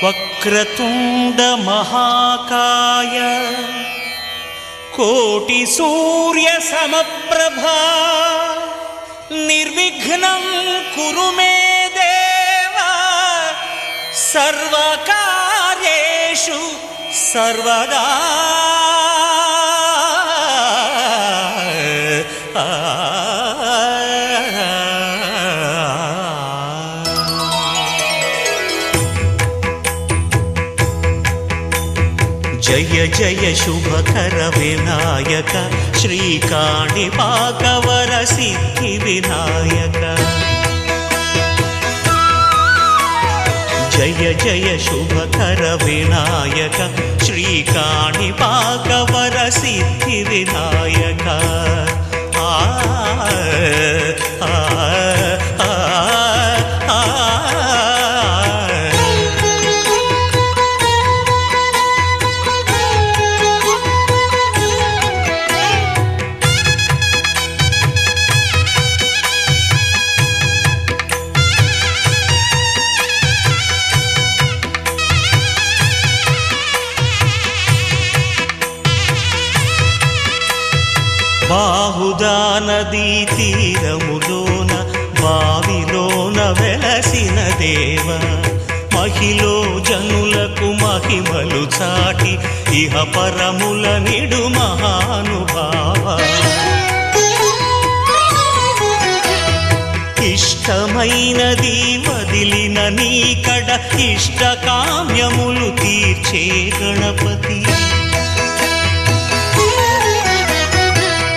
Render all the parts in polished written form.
వక్రతుండ మహాకాయ కోటి సూర్య సమప్రభా నిర్విఘ్నం కురు మే దేవ సర్వకార్యేషు సర్వదా. జయ జయ శుభకర వినాయక శ్రీకాణిపాకవర సిద్ధి వినాయక. జయ జయ శుభకర వినాయక శ్రీకాణిపాకవర సిద్ధి వినాయక. బాహుదా నదీ తీరములోన బావిలోన వెలసిన దేవ మహిలో జనులకు మహిమలు చాటి ఇహ పరముల నిడు మహానుభావ. ఇష్టమైనది వదిలిన నీకడ ఇష్ట కామ్యములు తీర్చే గణపతి.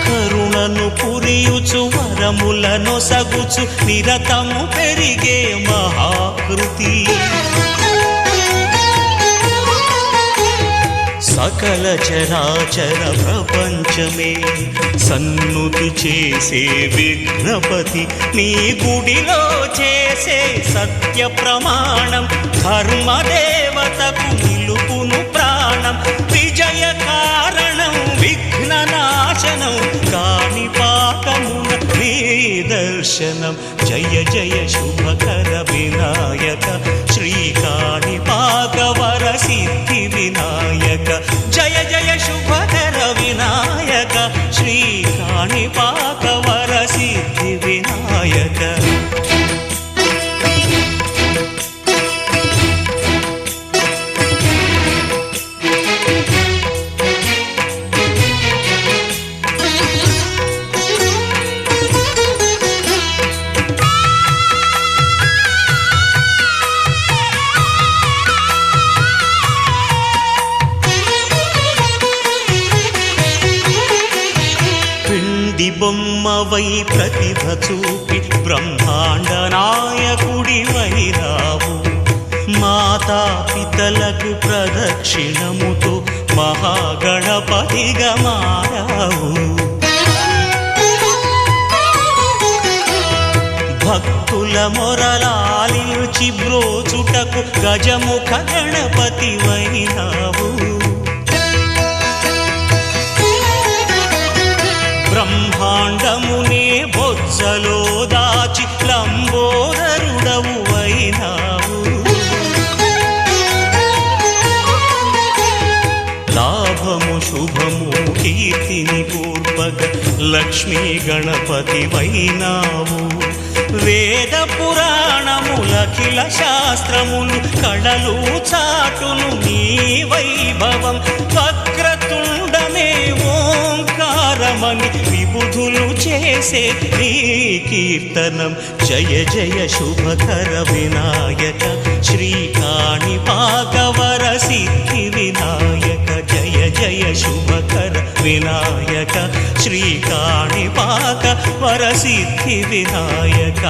కరుణను పురియుచు వరములను సగుచు నిరతము పెరిగే మహాకృతి. సకల చరాచర ప్రపంచమే సన్నుతి చేసే విఘ్నపతి. నీ గుడిలో చేసే సత్య ప్రమాణం ధర్మదేవతకు నిలుపును ప్రాణం. విజయ కారణం విఘ్న నాశనం కాణిపాకమున నీ దర్శనం. జయ జయ శుభకర వినాయక శ్రీకాణిపాకవర సిద్ధి వినాయక. జయ జయ శుభకర వినాయక శ్రీకాణిపాకవర సిద్ధి వినాయక. బొమ్మవై ప్రతిభ చూపి బ్రహ్మాండ నాయకుడి వైరావు. మాతా పితలకు ప్రదక్షిణముతో మహాగణపతిగా మారావు. భక్తుల మొరలాలించి బ్రోచుటకు గజముఖ గణపతి వైనావు. బ్రహ్మాండమునే బొజ్జలో దాచి లంబోదరుడవు అయినావు. లాభము శుభము కీర్తిని పూర్వక లక్ష్మీ గణపతి వైనావు. వేద పురాణములఖిల శాస్త్రములు కళలు చాటును నీ వైభవం. వక్రతుండమే ఓంకారమని విబుధులు చేసే నీ కీర్తనం. జయ జయ శుభకర వినాయక శ్రీకాణిపాకవర సిద్ధి వినాయక. జయ జయ శుభకర వినాయక శ్రీకాణిపాకవర సిద్ధి వినాయక.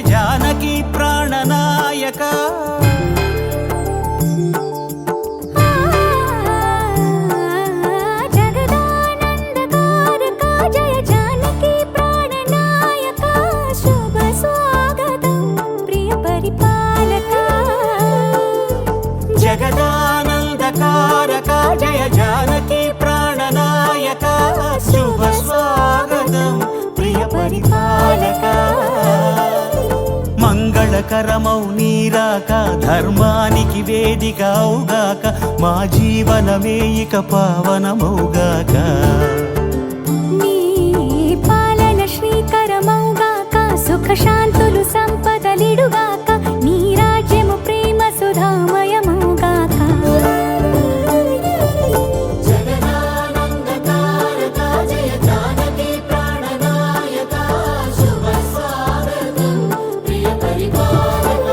జానకి ప్రాణనాయక జగదానందకారక జయ జానకి ప్రాణనాయక శుభ స్వాగతం ప్రియ పరిపాలక మంగళకరమౌ నీరాక ధర్మానికి వేదిక అవుగాక మా జీవనమే ఇక పావనమౌగాక నీ పాలన శ్రీకరమౌగాక సుఖ శాంతులు సంపదలిడుగాక నీ రాజ్యము ప్రేమ సుధామయమౌగాక జగదానందకారక జయ జానకి ప్రాణనాయక శుభ స్వాగతం ప్రియ పరిపాలక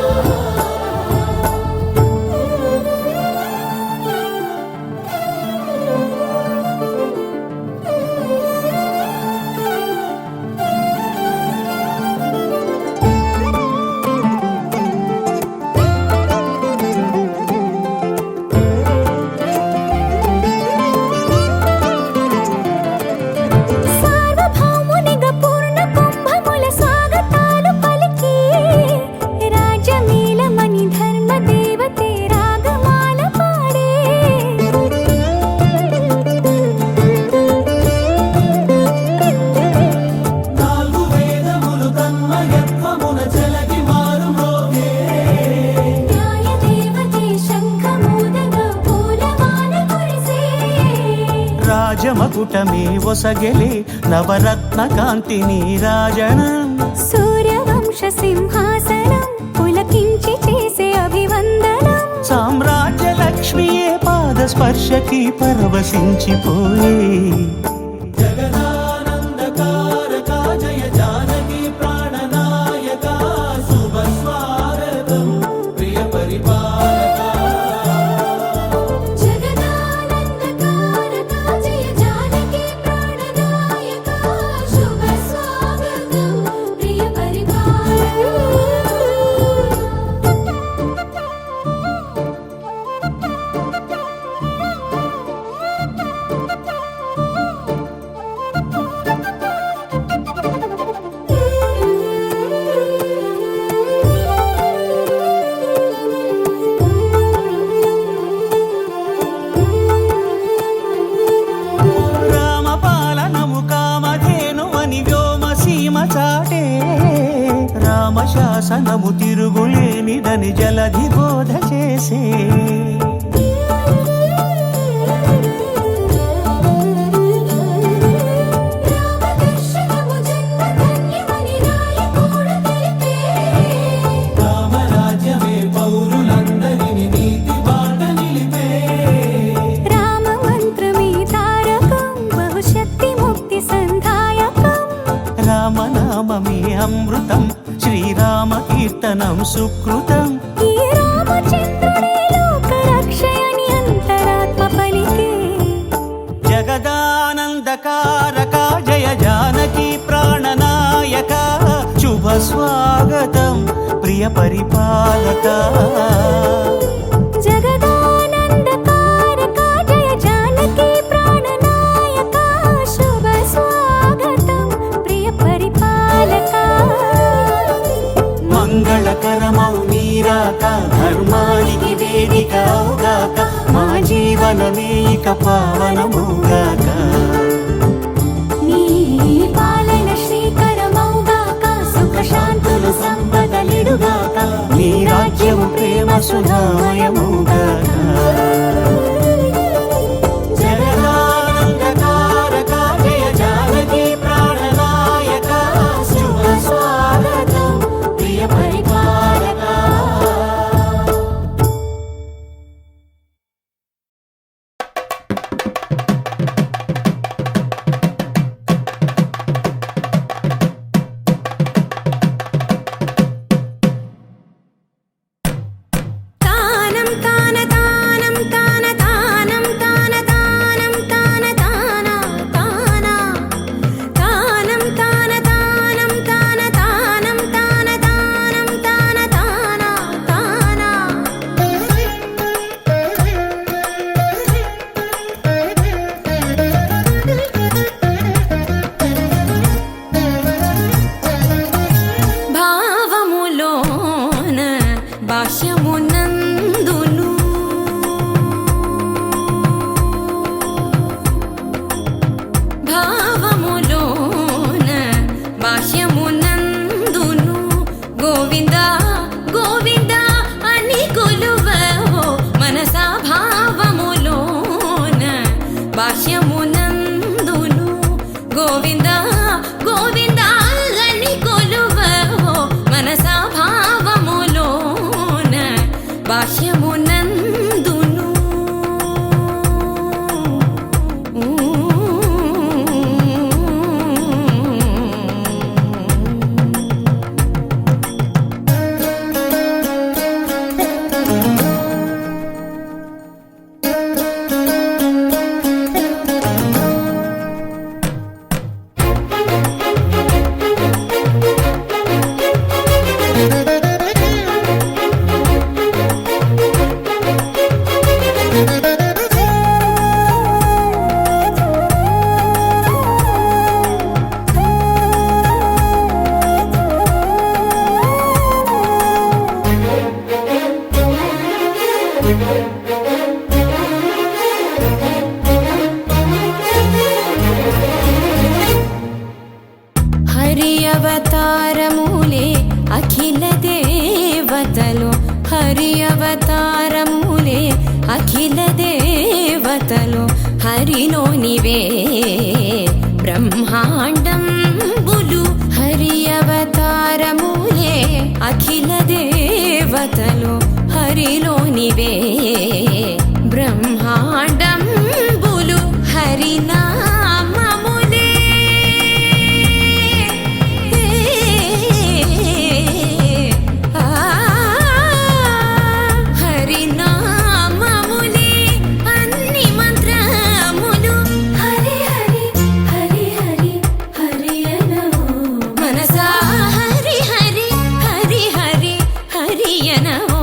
సార్వభౌమునిగా పూర్ణ కుంభముల స్వాగతాలు పలికి రాజమేళమణి ధర్మ దేవతే రాగమాల పాడే నాలుగు వేదములు తన్మయత్వమున చెలగి మారు మోగే న్యాయ దేవతే శంఖమూదగా పూలమాల కురిసే రాజమకుటమే ఒసగెలే నవరత్న కాంతి నీరాజనం సూర్యవంశ సింహాసనం పులకించి చేసే అభివందనం సామ్రాజ్య లక్ష్మియే పాద స్పర్శకి పరవశించిపోయే జగదానందకారక జయ జానకి ప్రాణనాయక శుభ స్వాగతం ప్రియ పరిపాలక జగదానందకారక జయ జానకి ప్రాణనాయక శుభ స్వాగతం ప్రియ పరిపాలక రామపాలనము కామధేను అని వ్యోమసీమ చాటే రామశాసనము తిరుగులేనిదని జలధి బోధ చేసే రామదర్శనము జన్మధన్యమని రాయకూడ తెలిపే రామరాజ్యమే పౌరులందరిని నీతి బాట నిలిపే రామమంత్రమే తారకం బహుశక్తి ముక్తి సంధాయకం రామనామమే అమృతం శ్రీరామ కీర్తనం సుకృతం ఈ రామచంద్రుడే లోక రక్షయని అంతరాత్మ పలికే జగదానందకారక జయ జానకి ప్రాణనాయక శుభ స్వాగతం ప్రియ పరిపాలక జగదానందకారక జయ జానకి ప్రాణనాయక శుభ స్వాగతం ప్రియ పరిపాలక మంగళకరమౌ నీరాక ధర్మానికి వేదిక అవుగాక మా జీవనమే ఇక పావనమౌగాక నీ పాలన శ్రీకరమౌగాక సుఖ శాంతులు సంపదలిడుగాక నీ రాజ్యము ప్రేమ సుధామయమౌగాక జగదానందకారక జయ జానకి ప్రాణనాయక శుభ స్వాగతం ప్రియ పరిపాలక తానం తానం హరి అవతారములే అఖిల దేవతలు హరి అవతారములే అఖిల దేవతలు హరిలోనివే బ్రహ్మాండంబులు హరి అవతారములే అఖిల దేవతలు హరిలోనివే బ్రహ్మాండంబులు హరినామములే హరినామములే అన్ని మంత్రములు హరి హరి హరి హరి హరి అనవో మనసా హరి హరి హరి హరి హరి అనవో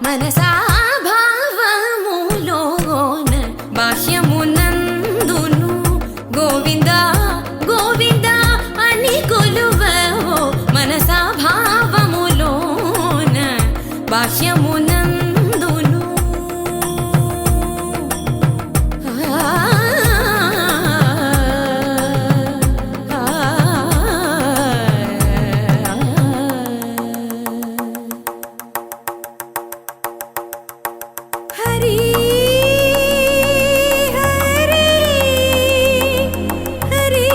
మనసా భావములోన బాహ్యమునందును గోవింద గోవింద అని కొలువవో మనసా భావములోన బాహ్యమునందును హరి హరి హరి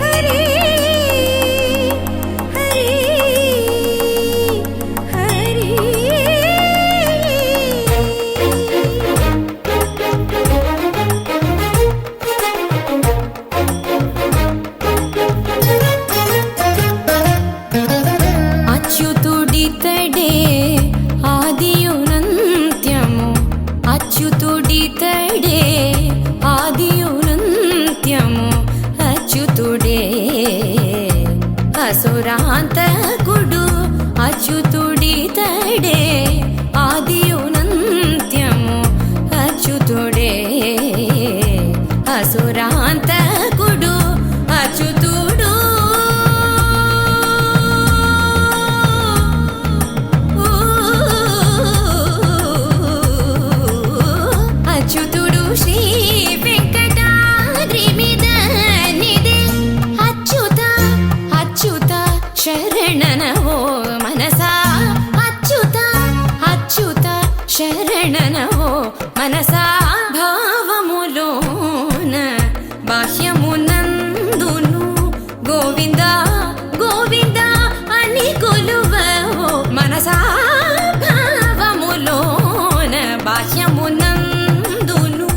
హరి హరి హరి అచ్యుతుడితడే ఆదియునంత్యము అచ్యుతుడితడే ఆదియునంత్యము అచ్యుతుడే అసురాంతకుడు అచ్యుతుడితడే ఆదియునంత్యము అచ్యుతుడే అసురాంతకుడు అచ్యుతుడు అచ్యుతుడు శ్రీ వెంకటాద్రి మీద నిదే అచ్యుత అచ్యుత శరణనవో మనసా అచ్యుత అచ్యుత శరణనవో మనసా భావములోన బాహ్యమునందును గోవింద గోవింద అని కొలువవో మనసా భావములోన బాహ్యమునందును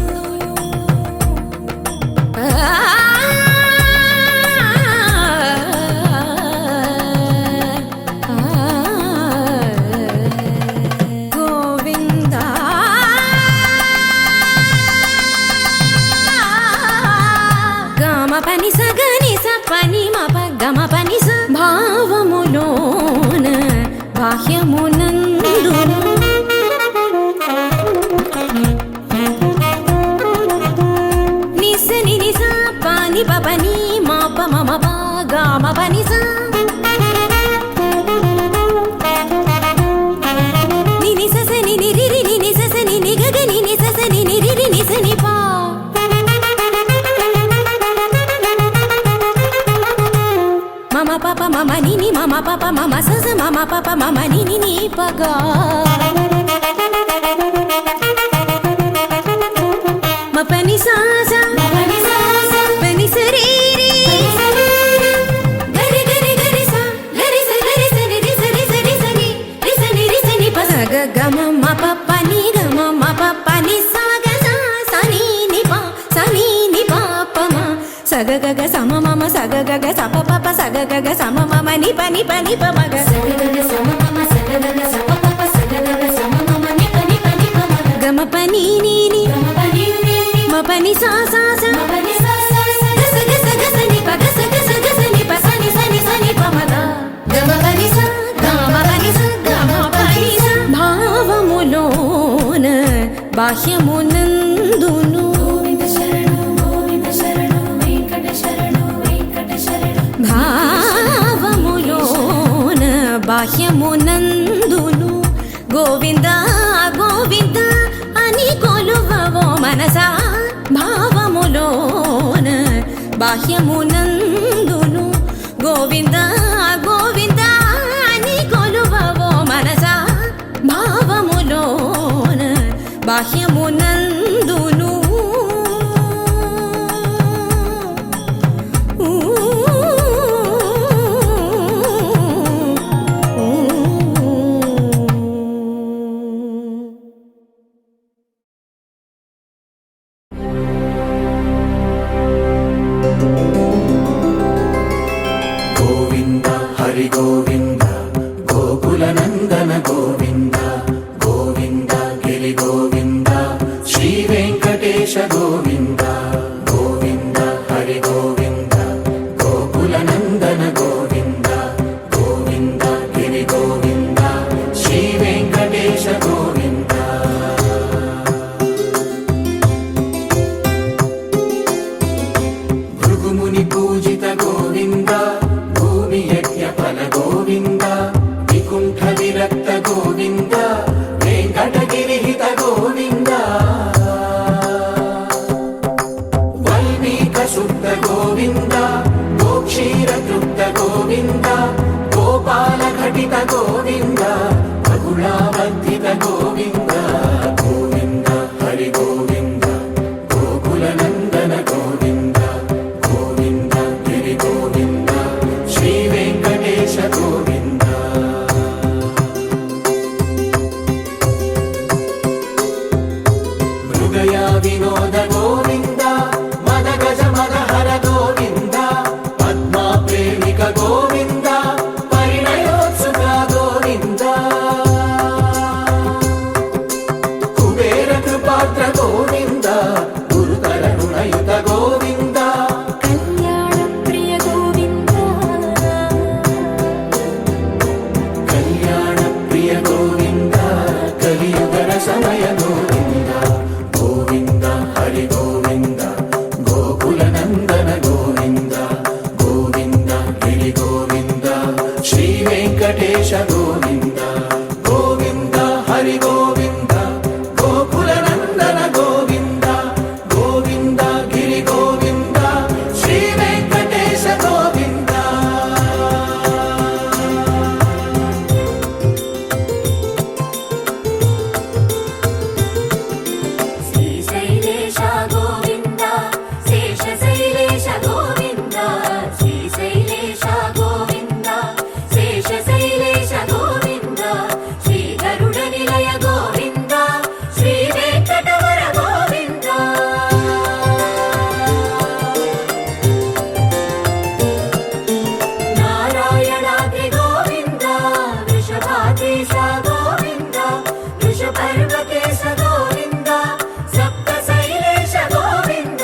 గోవింద గమ పని సగని స పని మప గమ పని స భావములోన బాహ్యమునందును నిస ని నిస పాని పని మాప మమ పా గమ పని స ని ని స స ని ని రి రి ని ని స స ని ని గ గ ని ని స స ని ని రి రి ని స ని పా మమ పాప మమ ని ని మమ పాప మమ స స మమ పాప మమ ని ని ని పగ మ పని సా సా పని స రి రి గరి గరి గరి సా గరి స ని రి స రి స రి స ని రి స ని రి స ని ప స గ గ మ మ ప ప ని గ మ మ ప ప ని సా గ సా స ని ని ప స ని ని ప ప మ స గ గ గ స మ మ మ స గ గ గ స ప ప ప స గ గ గ స మ మ మ ని ప ని ప ని ప మ గ స గ గ గ స మ మ మ స గ గ గ స ప ప ప స గ గ గ స మ మ మ ని ప ని ప ని ప మ గ గ మ ప ని ని ని మ ప ని సా సా సా గ స గ స గ స ని ప గ స గ స గ స ని ప స ని స ని స ని ప మ ద గ మ ప ని స గ మ ప ని స గ మ ప ని స భావములోన బాహ్యమునందును గోవింద శరణు వెంకట శరణు భావములోన బాహ్యమునందును గోవింద గోవింద అని కొలువవో మన భావములోన బాహ్యమునందును గోవింద గోవింద అని కొలువవో మనసా భావములోన బాహ్యమునందును గోవింద హరి గోవింద గోకుల నందన గోవింద గోవింద గిరి గోవింద శ్రీ వెంకటేశ గోవింద గోవింద హరి గోవింద గోకుల నందన గోవింద గోవింద గిరి గోవింద శ్రీ వెంకటేశ గోవింద భృగుముని పూజిత గోవింద భూమి యజ్ఞ ఫల గోవింద వికుంఠ విరక్త గోవింద వెంకటగిరిహిత గోవింద వల్మీక శుద్ధ గోవింద గోక్షీర తృప్త గోవింద గోపాల ఘటిత గోవింద బహుళావర్ధిత గోవింద గోవింద హరి గోవింద గోకుల నందన గోవింద గోవింద గిరి గోవింద శ్రీ వెంకటేశ గోవింద మృగయా వినోద గోవింద మద గజ మదహర గోవింద పద్మా ప్రేమిక గోవింద పరిణయోత్సుక గోవింద కుబేర కృపాత్ర గోవింద గురుతర రుణయుత గోవింద కళ్యాణ ప్రియ గోవింద కళ్యాణ ప్రియ గోవింద కలియుగర సమయ గోవింద గోవింద హరి గోవింద గోకుల నందన గోవింద గోవింద గిరి గోవింద శ్రీ వెంకటేశ గోవింద గోవింద హరి గోవింద గోకుల నందన గోవింద గోవింద గిరి గోవింద శ్రీ వెంకటేశ గోవింద శ్రీశైలేశ గోవింద శేషశైలేశ గోవింద శ్రీశైలేశ గోవింద శేషశైలేశ గోవింద శ్రీ గరుడ నిలయ గోవింద శ్రీ వెంకటవర గోవింద నారాయణాద్రి గోవింద వృషభాద్రీశ గోవింద వృషపర్వతేశ గోవింద సప్త శైలేశ గోవింద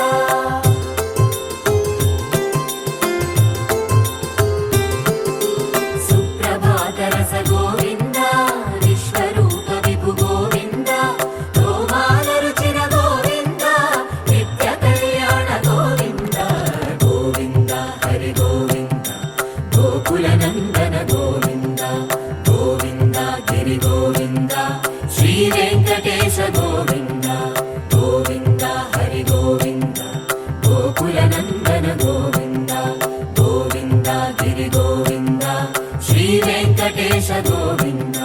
సుప్రభాతరస గోవింద విశ్వరూప విభు గోవింద గోమాల రుచిర గోవింద నిత్య కళ్యాణ గోవింద గోవింద హరి గోవింద గోకుల నందన గోవింద గోవింద గిరి గోవింద శ్రీ వెంకటేశ గోవింద గోవింద హరి గోవింద గోకుల నందన గోవింద గోవింద గిరి గోవింద శ్రీ వెంకటేశ గోవింద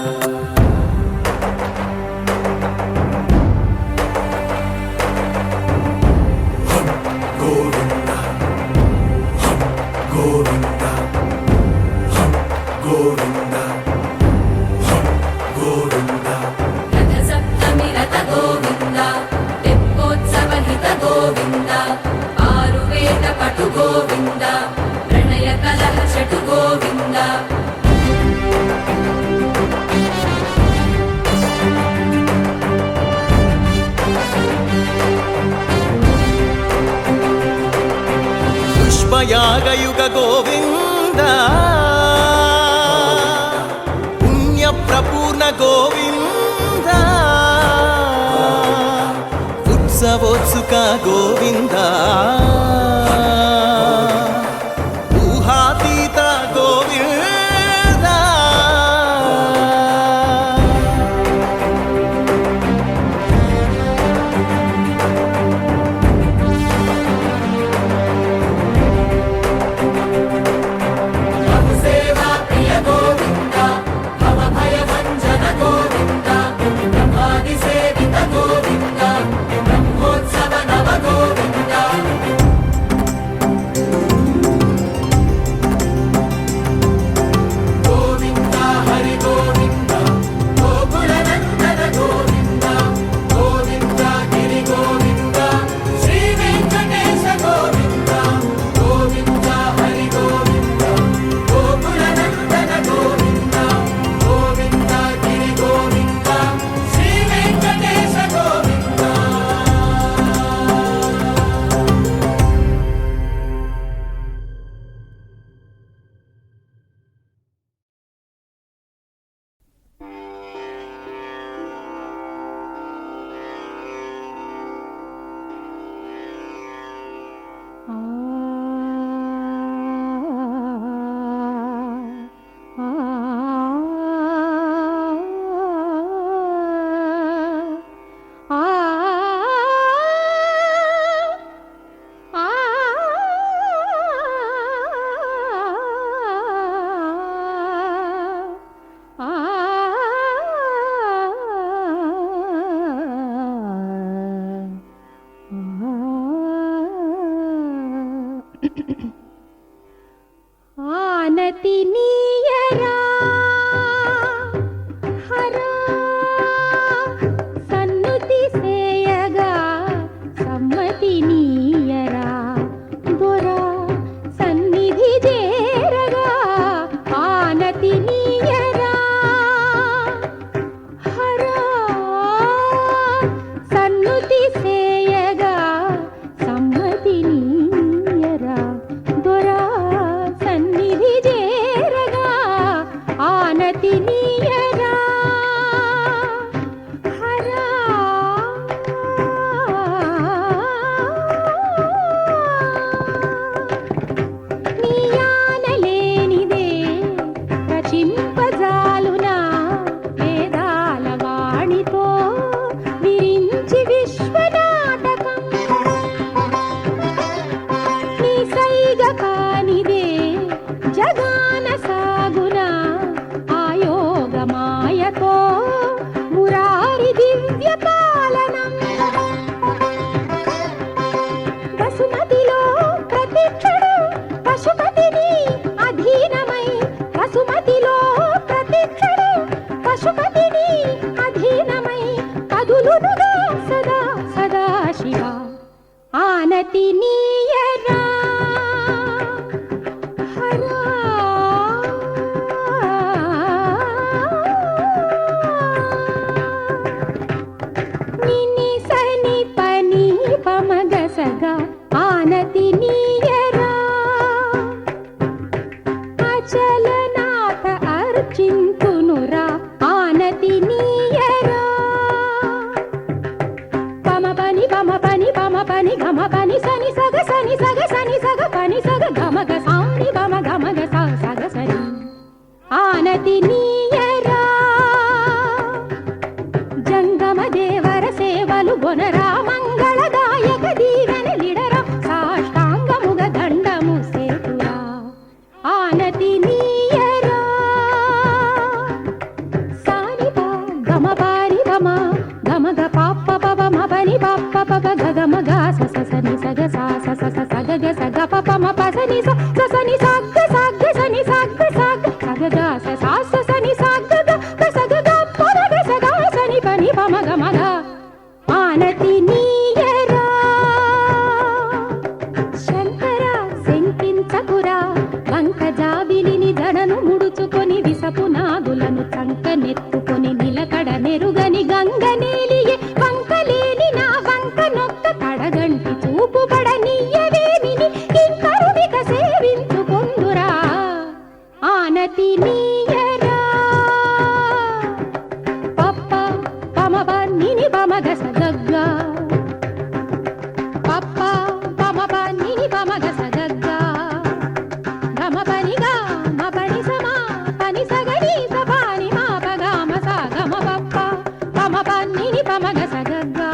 గోవింద గోవింద గోవింద గోవింద రథ సప్తమి రథ గోవింద తెప్పోత్సవ హిత గోవింద ఆరువేద పటు గోవింద ప్రణయ కలహ షటు గోవింద పుష్పయాగయుగ గోవింద పుణ్యప్రపూర్ణ గోవింద ఉత్సవోత్సుక గోవింద ఊహాతీత గోవింద ఆనతి నీయరా హరా సన్నుతి సేయగా సమ్మతి నీయరా దొరా సన్నిధి చేరగా ఆనతి నీయరా హరా సన్నుతి సేయగా సమ్మతి నీయరా దొరా సన్నిధి చేరగా ఆనతి నీయరా హరా నీయానలేనిదే రచింపజాలునా వేదాల వాణితో విరించి విశ్వనాటకం నీ సైగ కానిదే జగాన సాగునా ఆయోగ మాయతో మురారి దివ్య పాలనం వసుమతిలో ప్రతిక్షణం పశుపతిని అధీనమై వసుమతిలో ప్రతిక్షణం పశుపతిని అధీనమై కదులునుగా సదా సదా శివ ఆనతి నీయరా హరా నిని సని పని పమగసగా ఆనతి నీయరా అచలనాథ అర్చింతునురా ఆనతి నీయరా పమ పని గమ పని సని సగ పని సగ గమగ సాని గమ గమగ సగ సని ఆనతి నీయరా జంగమ దేవర సేవలు గొనరా మంగళదాయక దీవెనలిడరా సాష్టాంగముగ దండము సేతురా ఆనతి నీయరా సాని పా గమ పారి గమ గమగ పాప పవ మపని పాప పవ గగమగ సస సని సగ సా సస సగ గ సగ పప మ పసని స సని సగ సగ సని సగ సగ సగ గ స సని సగ గ సగ గ పద గ సగ సని పని పమ గ మగ ఆనతి నీయరా శంకర శంకించకురా వంక జాబిలిని జడను ముడుచుకొని విసపు నాగులను చంక నెత్తుకొని నిలకడ నెరుగని గంగ నేలియే వంకలేని నా వంక నొక్క కడగంటి చూపు పడనీయవేమిని ఇంకరునిక సేవించుకొందురా ఆనతి నీయరా పప్ప పమప నిని పమగ సగగ్గా పప్ప పమప నిని పమగ సగగ్గా గమ పనిగా మ పని సమా పని సగని సపాని మా పగమ స గమ పప్ప పమప నిని పమగ సగగ్గా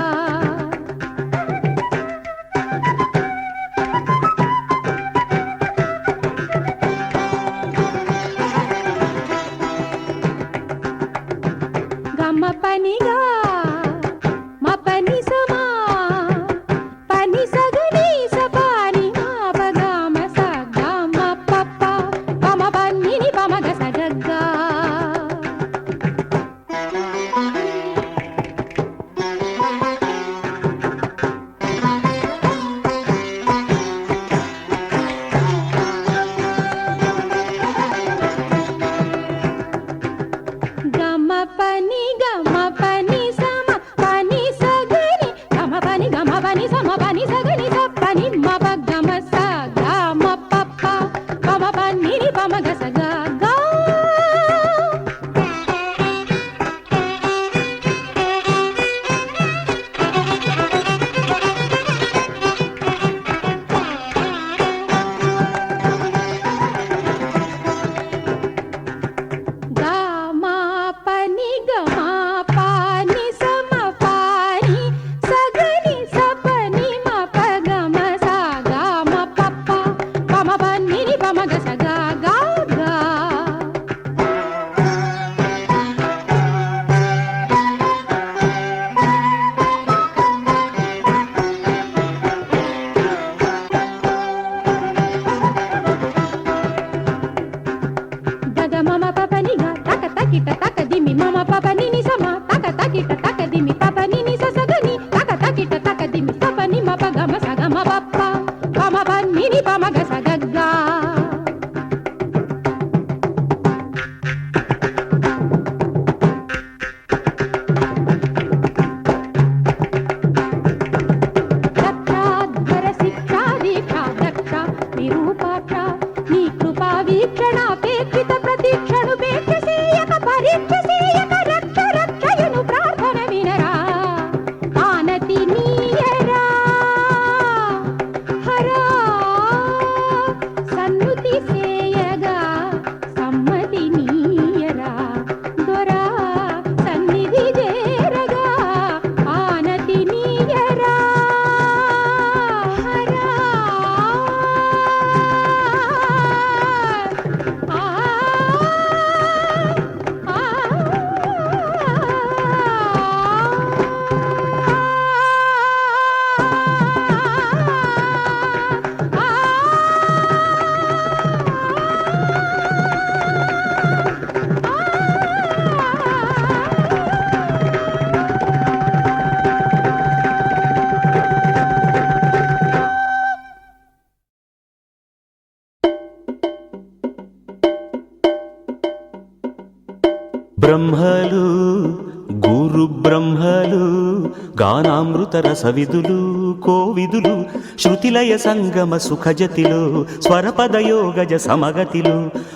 రసవిదులు కోవిదులు శృతిలయ సంగమ సుఖజతిలో స్వరపదయోగజ సమగతిలో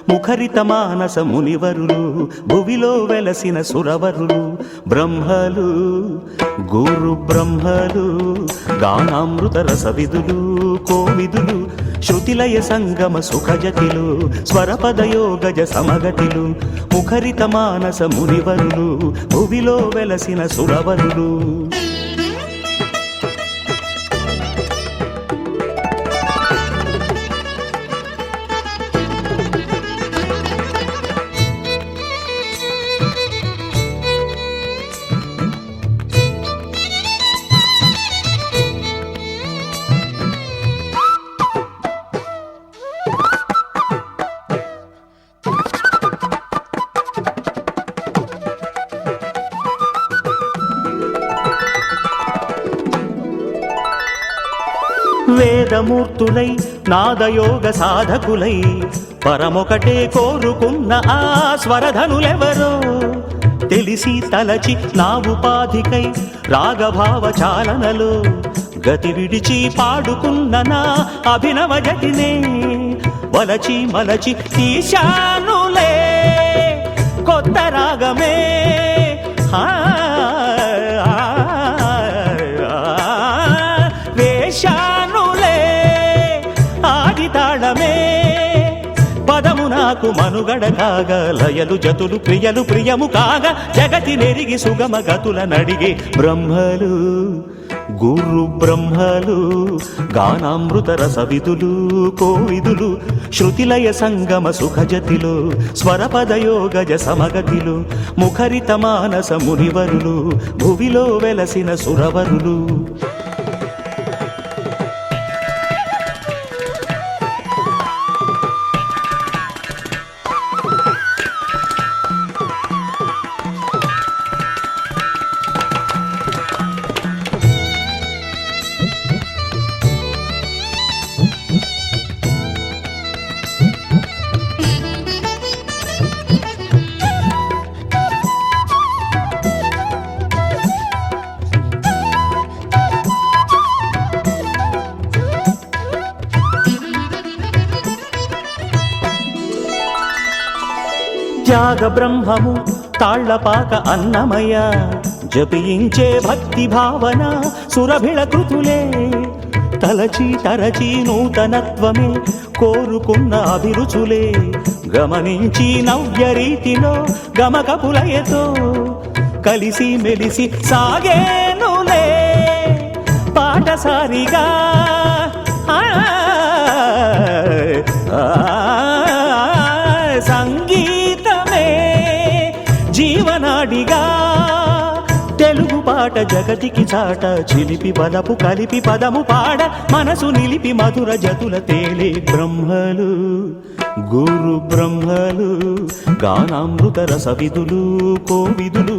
ముఖరిత మానస మునివరులు భువిలో వెలసిన సురవరులు బ్రహ్మలు గురు బ్రహ్మలు గానామృత రసవిదులు కోవిదులు శృతిలయ సంగమ సుఖజతిలో స్వరపదయోగజ సమగతిలు ముఖరిత మానస మునివరులు భువిలో వెలసిన సురవరులు. వేదమూర్తులై నాదయోగ సాధకులై పరమొకటే కోరుకున్న ఆ స్వరధనులెవరో తెలిసి తలచి నా ఉపాధికై రాగభావ చాలనలో గతి విడిచి పాడుకున్న నా అభినవ జతినే వలచి మలచి తీశానులే కొత్త రాగమే తాళమే పదము నాకు మనుగడ కాగా లయలు జతులు ప్రియలు ప్రియము కాగా జగతి నెరిగి సుగమ గతుల నడిగే బ్రహ్మలు గురు బ్రహ్మలు గానామృత రసవిదులు కోవిదులు శృతిలయ సంగమ సుఖజతిలో స్వరపదయోగజ సమగతిలో ముఖరిత మానస మునివరులు భువిలో వెలసిన సురవరులు. త్యాగ బ్రహ్మము తాళ్లపాక అన్నమయ జపించే భక్తి భావన సురభిళ కృతులే తలచి తరచి నూతనత్వమే కోరుకున్న అభిరుచులే గమనించి నవ్య రీతిలో గమకపులయతో కలిసి మెలిసి సాగేనులే పాటసారిగా సంగీతమే జీవనాడిగా తెలుగు పాట జగతికి చాట చిలిపి పదపు కలిపి పదము పాడ మనసు నిలిపి మధుర జతుల తేలే బ్రహ్మలు గురు బ్రహ్మలు గానామృత రసవిదులు కోవిదులు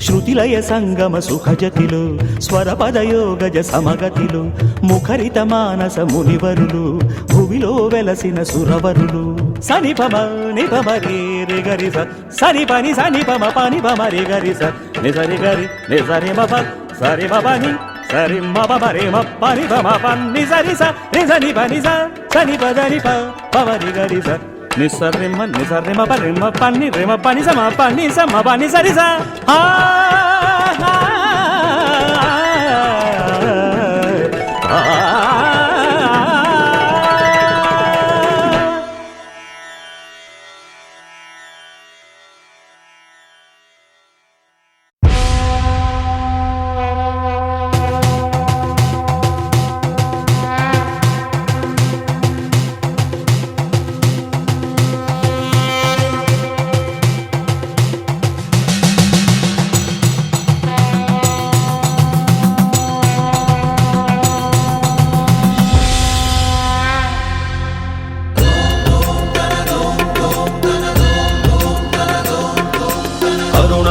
శృతిలయ సంగమ సుఖజతిలో స్వరపదయోగజ సమగతిలో ముఖరిత మానస మునివరులు భువిలో వెలసిన సురవరులు. సని పమ ని పమ రే రే గరి స సని పని సని పమ పని పమ రే గరి స ని సరి గరి ని సరి మ ప సరి మ పని సరి మ ప రే మ పని పమ పని సరి స ని సని పని స సని ప దని ప పమ రి గరి స ని సరి మ ప రి మ పని రే మ పని స మ పని సరి స ఆ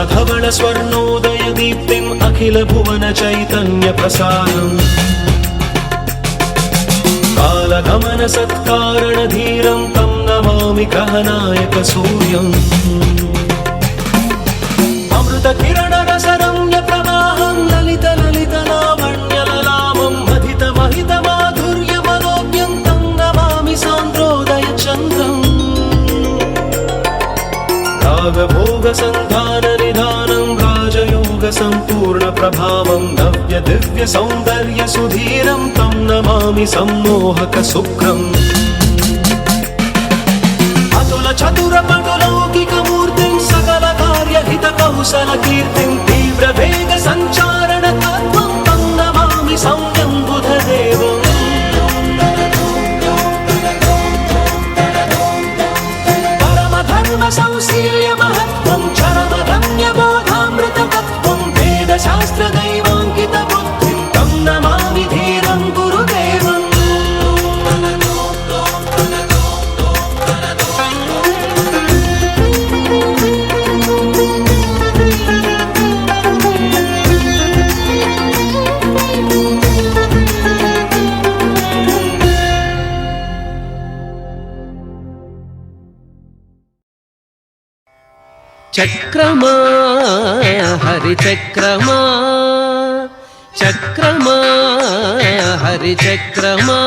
धवल स्वर्णोदय दीप्तिम् अखिल भुवन चैतन्य प्रसारम् कालगमन सत्कारण धीरं तं नमामि कहनायक सूर्यम् अमृत किरण रसरम्य प्रवाहं ललित ललित लावण्य సంధాన నిధానం రాజయోగ సంపూర్ణ ప్రభావం నవ్య దివ్య సౌందర్య సుధీరం తం నమామి సమ్మోహక శుక్రం అతుల చతుర పటులౌకిక మూర్తిం సకల కార్య హిత కౌశల కీర్తిం తీవ్ర వేగ సంచారణ తత్వం తం నమామి సౌమ్యం బుధదేవం సంశీల్య మహత్వం చరమ రమ్య బోధామృత తత్వం వేద శాస్త్ర దైవాంకిత బుద్ధిం తం నమామి ధీరం గురుదేవం చక్రమా హరి చక్రమా చక్రమా హరి చక్రమమా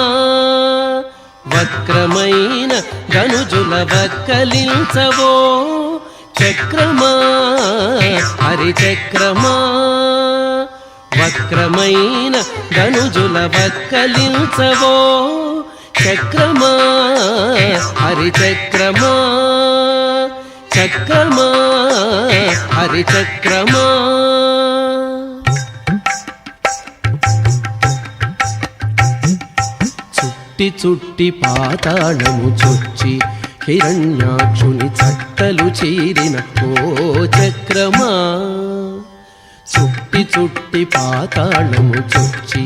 వక్రమైన ధనుజుల వక్కలించవో చక్రమా హరి చక్రమా వక్రమైన ధనుజుల వక్కలించవో చక్రమా హరి చక్రమా చక్రమా హరి చక్రమా చుట్టి చుట్టి పాతాళము చొచ్చి హిరణ్యాక్షుని చట్టలు చీరిన ఓ చక్రమా చుట్టి చుట్టి పాతాళము చొచ్చి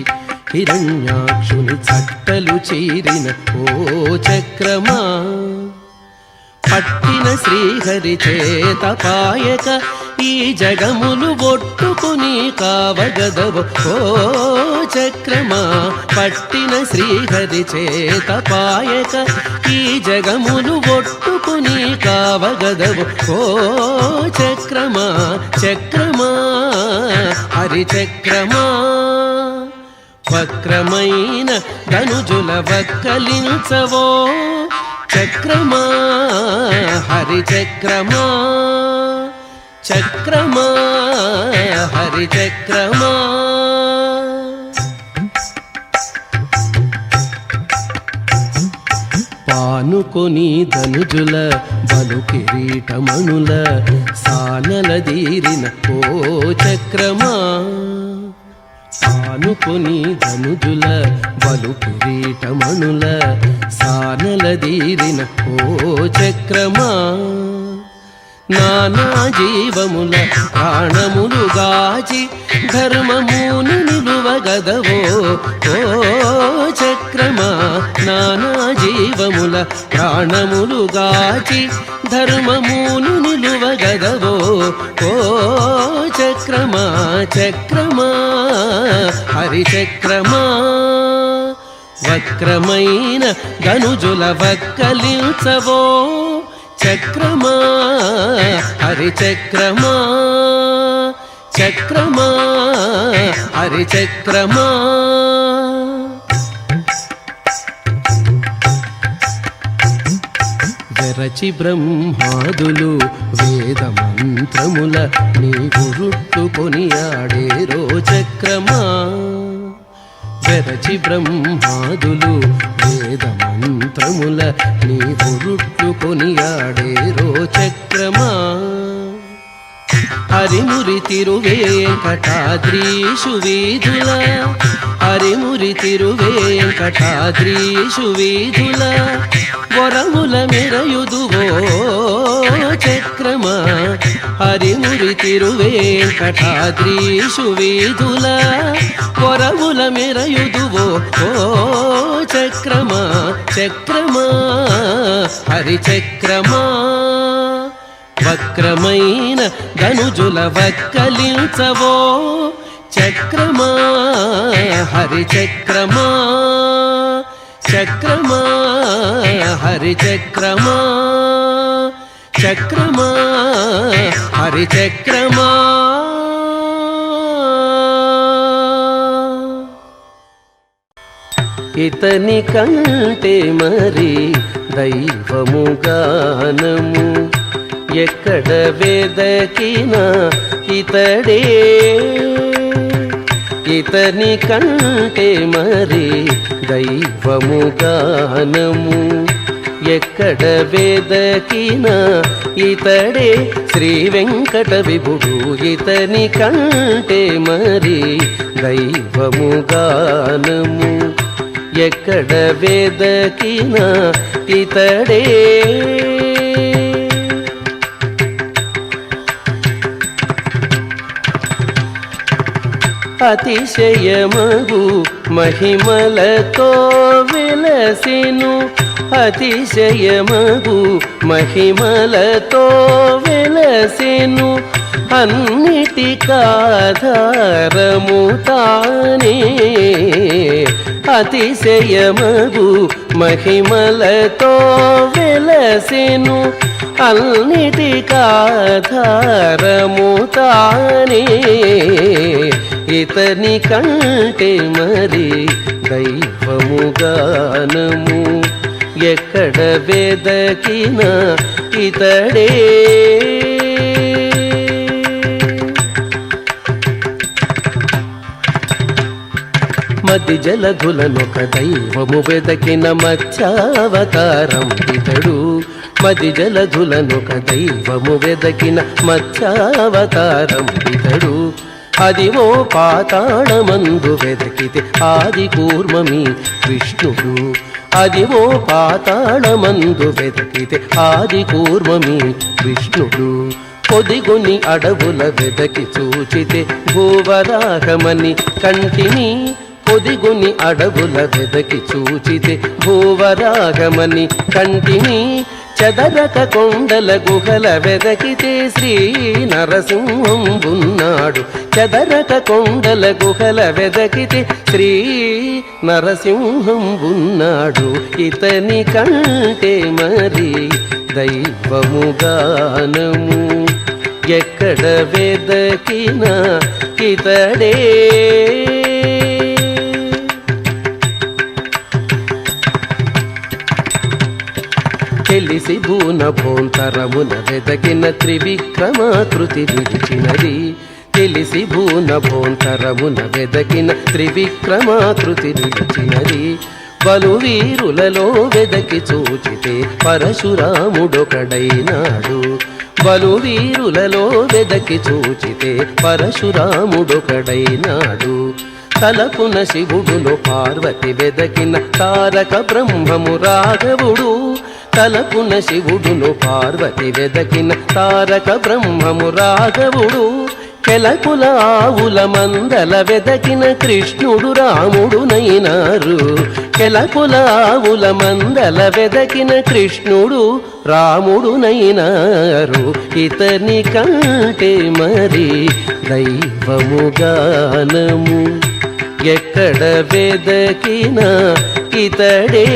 హిరణ్యాక్షుని చట్టలు చీరిన ఓ చక్రమా పట్టిన శ్రీహరి చేత పాయక ఈ జగములు ఒట్టుకుని కావగదవు ఓ చక్రమా పట్టిన శ్రీహరి చేత పాయక ఈ జగములు ఒట్టుకుని కావగదవు ఓ చక్రమా చక్రమా హరి చక్రమా వక్రమైన ధనుజుల వక్కలించవో చక్రమా హరి చక్రమా చక్రమా హరి చక్రమా పానుకొని ధనుజుల బలు కిరీటమణుల సానల దీరిన ఓ చక్రమా పానుకొని ధనుజుల బలు కిరీటమణుల సానల దీరిన ఓ చక్రమా నానా జీవముల ప్రాణములు గాచి ధర్మమును నిలువగదవో ఓ చక్రమా నానా జీవముల ప్రాణములు గాచి ధర్మమును నిలువగదవో ఓ చక్రమా చక్రమా హరి చక్రమా వక్రమైన ధనుజుల వక్కలించవో చక్రమా హరి చక్రమా చక్రమా హరి చక్రమా వెరచి బ్రహ్మాదులు వేద మంత్రముల నీ గురుట్టుకొని ఆడేరో చక్రమా వెరచి బ్రహ్మాదులు వేద మంత్రముల నీ గురుట్టుకొని ఆడేరో చక్రమా హరిమురి తిరువేంకటాద్రీషు వీధుల హరిమురి తిరువేంకటాద్రీషు వీధుల వరముల మెరయుదువో చక్రమా హరిమురి తిరువేంకటాద్రీషు వీధుల వరముల మెరయుదువో ఓ చక్రమా చక్రమా హరి చక్రమా వక్రమైన ధనుజుల వక్కలించవో చక్రమా హరి చక్రమా చక్రమా హరి చక్రమా చక్రమా హరి చక్రమా ఇతని కంటే మరి దైవము గానము ఎక్కడ వెదకినా ఇతడే ఇతని కంటే మరి దైవము గానము ఎక్కడ వెదకినా ఇతడే శ్రీ వెంకట విభుడు ఇతని కంటే మరి దైవము గానము ఎక్కడ వెదకినా ఇతడే అతిశయమగు మహిమలతో వెలసెను అతిశయమగు మహిమలతో వెలసెను అన్నిటికాధారము తానే అతిశయమగు మహిమలతో వెలసెను అన్నిటికాధారము తానే ఇతని కంటే మరి దైవము గానము ఎక్కడ వెదకినా ఇతడే మది జలధులనొక దైవము వెదకిన మత్స్యావతారం ఇతడు మది జలధులనొక దైవము వెదకిన మత్స్యావతారం ఇతడు అదివో పాతాళమందు వెదకితే ఆది కూర్మమి విష్ణుడు అదివో పాతాళమందు వెదకితే ఆది కూర్మమి విష్ణుడు పొదిగొని అడవుల వెదకి చూచితే భూవరాహమని కంటిని పొదిగొని అడవుల వెదకి చూచితే భూవరాగమని కంటిని చదరక కొండల గుహల వెదకితే శ్రీ నరసింహం ఉన్నాడు చదరక కొండల గుహల వెదకితే శ్రీ నరసింహం ఉన్నాడు ఇతని కంటే మరి దైవము గానము ఎక్కడ వెదకినా ఇతడే తెలిసి భూన భోంతరమున వెదకిన త్రివిక్రమాకృతి విడిచినది తెలిసి భూన భోంతరమున వెదకిన త్రివిక్రమాకృతి విడిచినది బలువీరులలో వెదకి చూచితే పరశురాముడొకడైనాడు బలువీరులలో వెదకి చూచితే పరశురాముడొకడైనాడు తలపున శివుడులో పార్వతి వెదకిన తారక బ్రహ్మము రాఘవుడు తలపున శివుడును పార్వతి వెదకిన తారక బ్రహ్మము రాఘవుడు కెలకుల ఆవుల మందల వెదకిన కృష్ణుడు రాముడునైనారు కెలకుల ఆవుల మందల వెదకిన కృష్ణుడు రాముడునైనారు ఇతని కంటే మరి దైవము గానము ఎక్కడ వెదకినా ఇతడే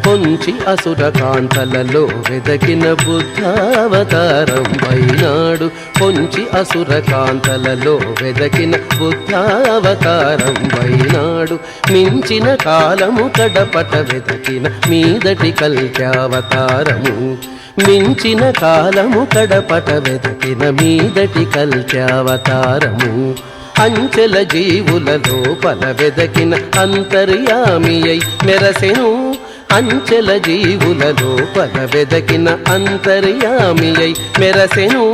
పొంచి అసుర కాంతలలో వెదకిన బుద్ధావతారం వైనాడు పొంచి అసుర కాంతలలో వెదకిన బుద్ధావతారం వైనాడు మించిన కాలము కడపట వెదకిన మీదటి కల్క్యావతారము మించిన కాలము కడపట వెదకిన మీదటి కల్క్యావతారము అంచెల జీవుల లోపల వెదకిన అంతర్యామి అయి మెరసెను అంచెల జీవుల లోపల వెదకిన అంతర్యామి అయి మెరసెను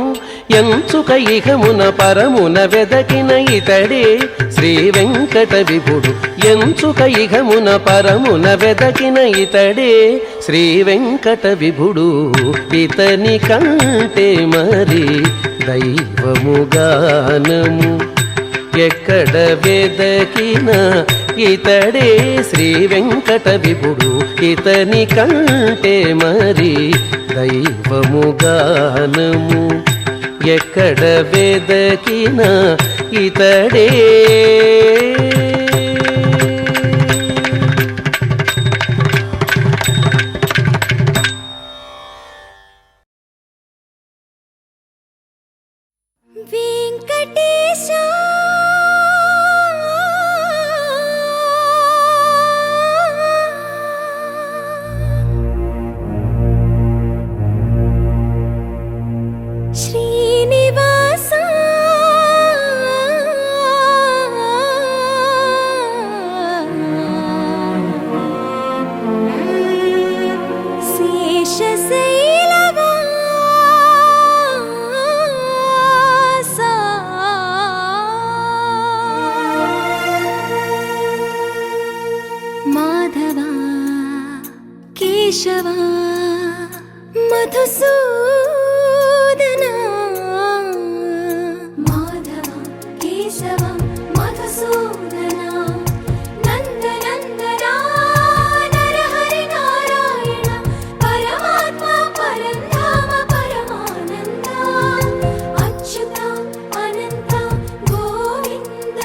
ఎంచుక ఇహమున పరమున వెదకిన ఇతడే శ్రీ వెంకట విభుడు ఎంచుక ఇహమున పరమున వెదకిన ఇతడే శ్రీ వెంకట విభుడు ఇతని కంటే మరి దైవము గానము ఎక్కడ వెదకినా ఇతడే శ్రీ వెంకట విభుడు ఇతని కంటే మరి దైవము గానము ఎక్కడ వెదకినా ఇతడే వెంకటేశ కేశవా మధుసూదనా మాధవ కేశవ మధుసూదనా నందనందనా నరహరి నారాయణ పరమాత్మ పరంధామ పరమానంద అచ్యుత అనంత గోవింద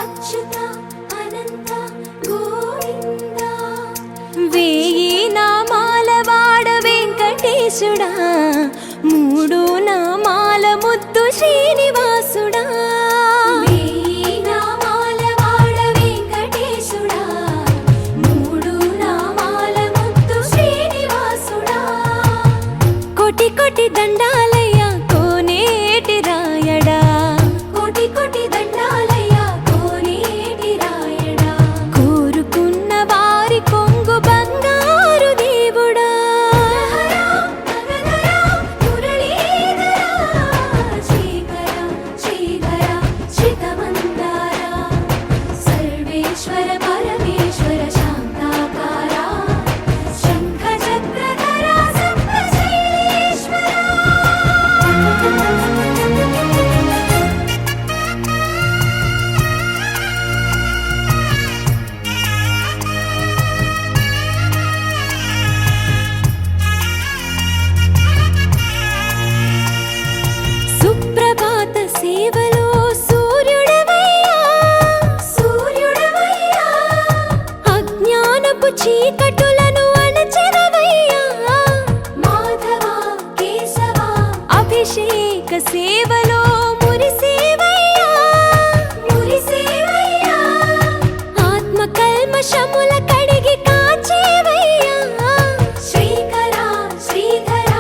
అచ్యుత అనంత గోవింద వేయి నామాల వాడ వెంకటేశుడా మూడు నామాల ముద్దు శ్రీనివాసుడా వేయి నామాల వాడ వెంకటేశుడా మూడు నామాల ముద్దు శ్రీనివాసుడా కోటి కోటి దండాలయ్య కోనేటి రాయడా కోటి కోటి దండాలయ్య కోనేటి రాయడా కోరుకున్న వారి కొంగు బంగారు దేవుడా సర్వేశ్వర పరమేశ్వర శాంతాకార శంఖ చక్రధర సప్తశైలేశ్వర సుప్రభాత సేవలో సూర్యుడవయ్యా సూర్యుడవయ్యా అజ్ఞానపు చీకటులను అణచెదవయ్యా మాధవ కేశవ అభిషేక సేవలో మురిసేవయ్యా మురిసేవయ్యా ఆత్మ కల్మషముల కడిగి కాచేవయ్యా శ్రీకర శ్రీధర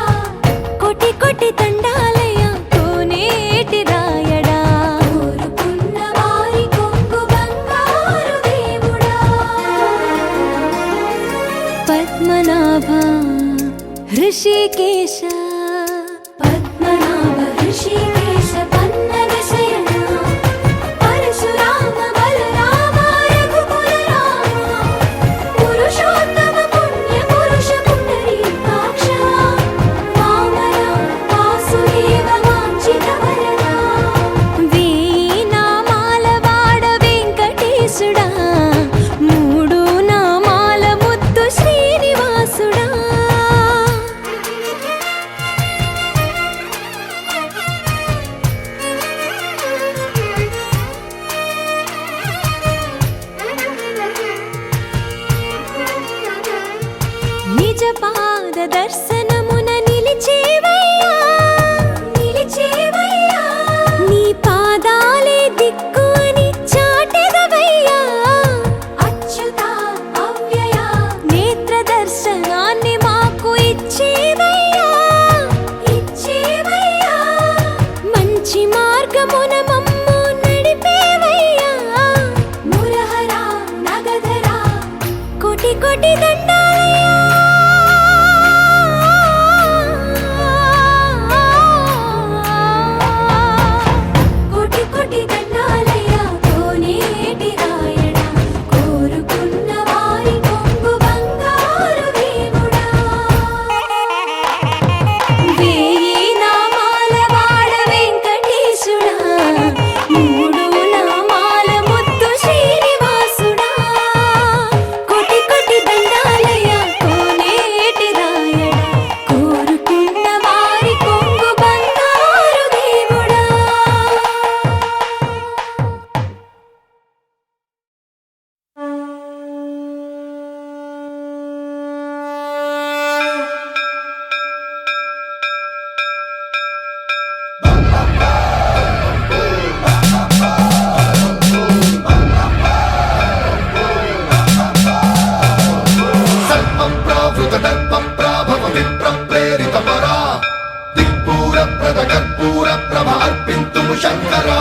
కోటి కోటి దండాలయ కోనేటి రాయడా కోరుకున్న వారి కొంగు బంగారు దేవుడా పద్మనాభ హృషికేశ పద్మనాభ హృషికేశ పన్నగ శయన పరశురామ బలరామ రఘుకుల రామ పురుషోత్తమ పుణ్య పురుష పుండరీకాక్ష వామన వాసుదేవ వాంఛిత వరద వేయి నామాల వాడ వెంకటేశుడా మూడు నామాల ముద్దు శ్రీనివాసుడా నిజ పాద దర్శనమున నిలిచేవయ్యా నిలిచేవయ్యా నీ పాదాలే దిక్కు అని చాటెదవయ్యా అచ్యుత అవ్యయ నేత్ర దర్శనాన్ని మాకు ఇచ్చేవయ్యా ఇచ్చేవయ్యా మంచి మార్గమున మమ్ము నడిపేవయ్యా మురహర నగధర కోటి కోటి దండాలయ్యా కోటి కోటి దండాలయ్య కోనేటి రాయడా కోరుకున్న వారి కొంగు బంగారు దేవుడా వేయి నామాల వాడ వెంకటేశుడా మూడు నామాల ముద్దు శ్రీనివాసుడా కోటి కోటి దండాలయ్య కోనేటి రాయడా కోరుకున్న వారి కొంగు బంగారు దేవుడా సర్వప్రావృతదర్పప్రాభవ విప్రప్రేరితపరా దిక్పూరప్రద కర్పూర ప్రభ అర్పింతుము శంకరా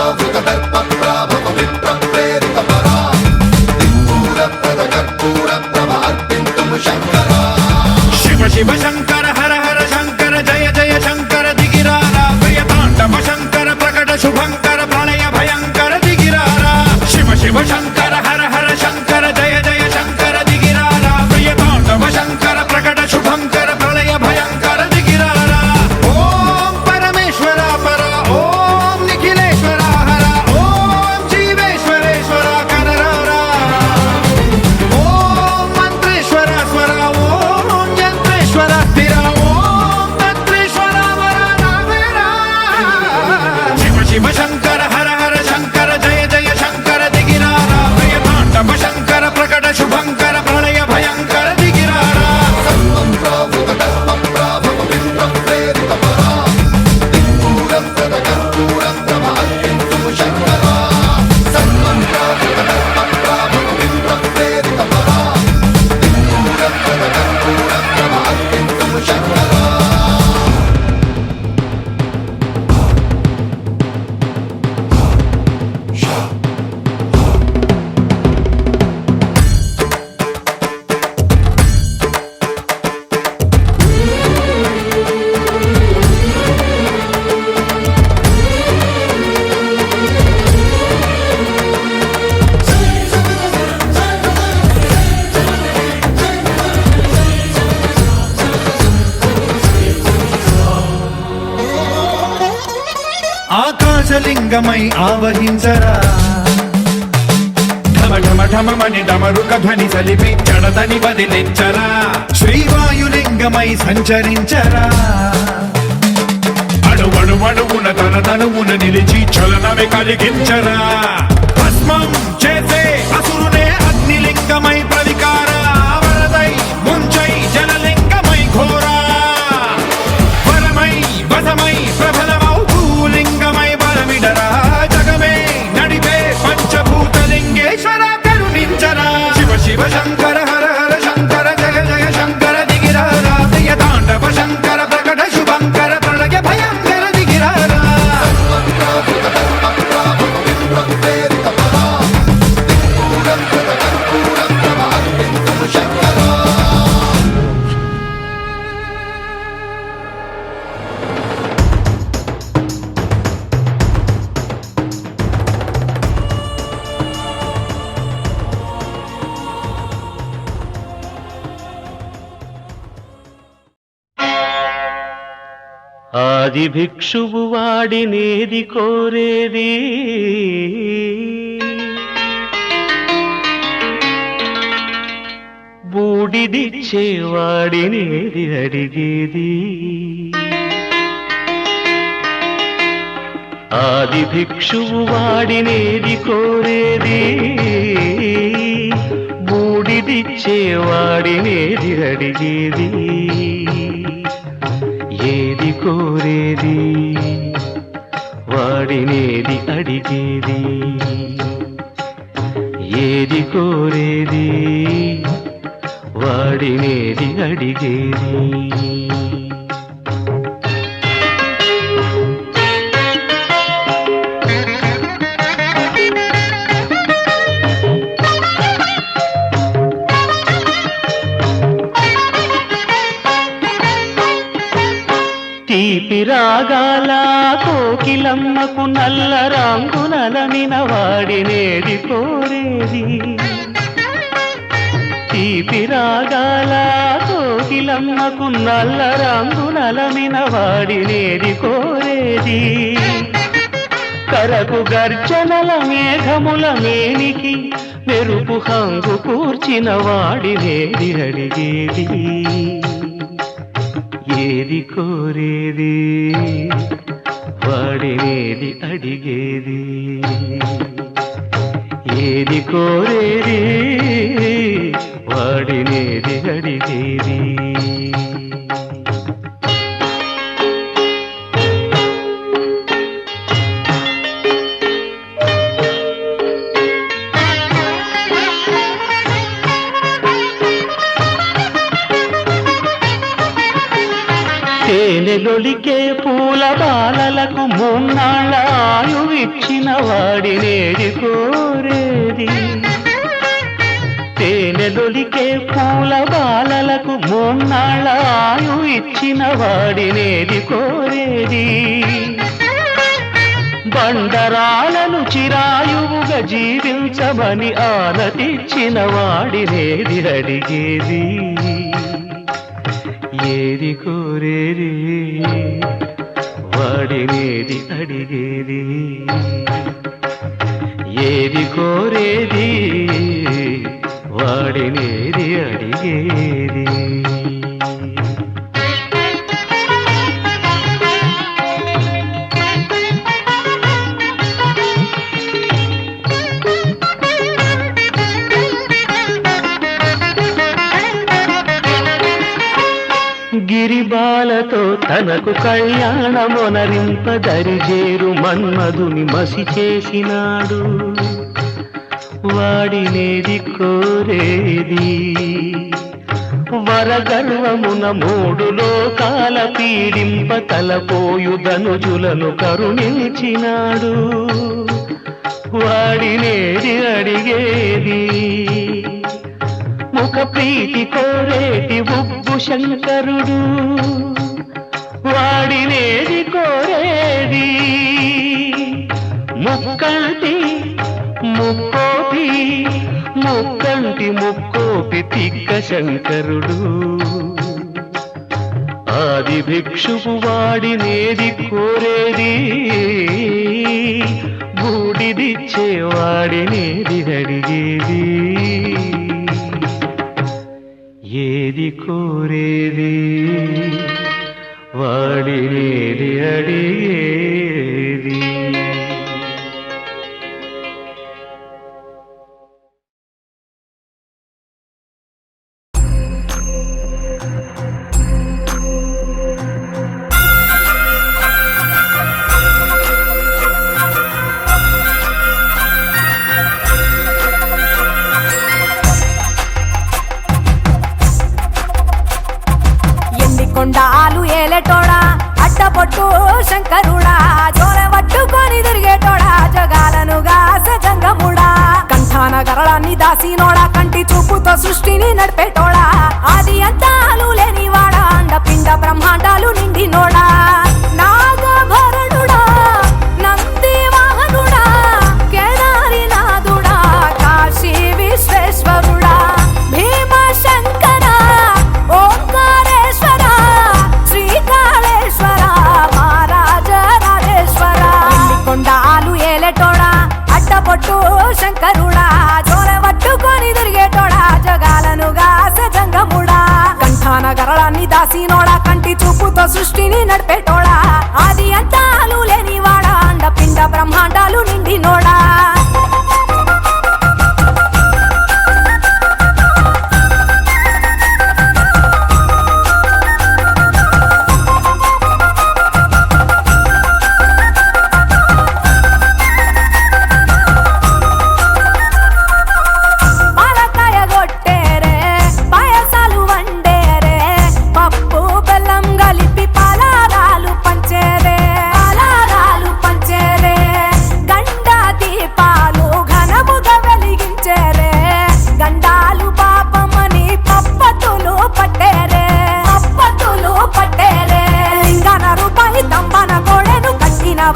సర్వప్రావృతదర్పప్రాభవ విప్రప్రేరితపరా దిక్పూరప్రద కర్పూర ప్రభ అర్పింతుము శంకరా శివ శివ శంకర హర హర శంకర జయ జయ శంకర దిగిరారా ప్రియ తాండవ శంకర ప్రకట శుభంకర ప్రళయ భయంకర దిగిరారా కలశలింగమై ఆవహించరా ఢమ ఢమ ఢమమని డమరుక ధ్వని సలిపి జడదని వదిలించరా శ్రీవాయులింగమై సంచరించరా అణువణువున తన తనువున నిలిచి చలనమే కలిగించరా భస్మం చేసే అసురునే అగ్నిలింగమై ప్రవికార వరదై ముంచై జలలింగమై ఘోరా వరమై వసమై ప్రబలమౌ భూలింగమై బలమిడరా జగమే నడిపే పంచభూతలింగేశ్వర కరుణించరా శివ శివ శంకర హర హర శంకర జయ జయ శంకర దిగిరారా ప్రియ తాండవ శంకర ప్రకట శుభంకర ప్రళయ భయంకర దిగిరారా ఆది భిక్షువు వాడినేది కోరేది బూడిదిచ్చేవాడినేది అడిగేది ఆది భిక్షువు వాడినేది కోరేది బూడిదిచ్చేవాడినేది అడిగేది ఏది కోరేది వాడినేది అడిగేది ఏది కోరేది వాడినేది అడిగేది తీపి రాగాల కోకిలమ్మకు నల్ల రంగునలమిన వాడినేది కోరేది తీపి రాగాల కోకిలమ్మకు నల్ల రంగునలమిన వాడినేది కోరేది కరకు గర్జనల మేఘముల మేనికి మెరుపు హంగు కూర్చిన వాడినేది అడిగేది ఏది కోరేది వాడినేది అడిగేది ఏది కోరేది వాడినేది అడిగేది తేనెలొలికే పూల బాలలకు మూన్నాళ్ళ ఆయువిచ్చిన వాడినేది కోరేది తేనెలొలికే పూల బాలలకు మూన్నాళ్ళ ఆయువిచ్చిన వాడినేది కోరేది బండరాలను చిరాయువుగా జీవించమని ఆనతిచ్చిన వాడినేది అడిగేది ఏది కోరేది వాడినేది అడిగేది ఏది కోరేది వాడినేది అడిగేది గిరిబాలతో తనకు కళ్యాణమొనరింపదరిజేరు మన్మధుని మసి చేసినాడు వాడినేది కోరేది వరగర్వమున మూడు లోకాల పీడింప తలపోయు ధనుజులను కరుణించినాడు వాడినేది అడిగేది ముఖ ప్రీతి కోరేటి ఉబ్బు శంకరుడు వాడినేది కోరేది ముక్కంటి ముక్కోపి ముక్కంటి ముక్కోపి తిక్క శంకరుడు ఆది భిక్షువు వాడినేది కోరేది, బూడిదిచ్చేవాడినేది అడిగేది, ఏది కోరేది వాడినేది అడిగేది. కొండాలు ఏలేటోడా అడ్డపొట్టు శంకరుడా, జోల పట్టుకొని తిరిగేటోడా జగాలను గాస జంగముడా, కంఠాన గరళాన్ని దాసినోడా కంటి చూపుతో సృష్టిని నడిపేటోడా, ఆది అంతాలు లేనివాడా అండపిండ బ్రహ్మాండాలు నిండినోడా, నాగభరణుడా నంది వాహనుడా కేదారి నాథుడా కాశీ విశ్వేశ్వరుడా, భీమ శంకర ఓంకారేశ్వర శ్రీకాళేశ్వర మహారాజ రాజేశ్వర, కొండాలు ఏలేటోడా అడ్డపొట్టు శంకరుడా, జోల పట్టుకొని తిరిగేటోడా జగాలను గాస జంగముడా, కంఠాన గరళాన్ని దాసినోడా కంటి చూపుతో సృష్టిని నడిపేటోడా, ఆది అంతాలు లేనివాడా అండపిండ బ్రహ్మాండాలు నిండినోడా.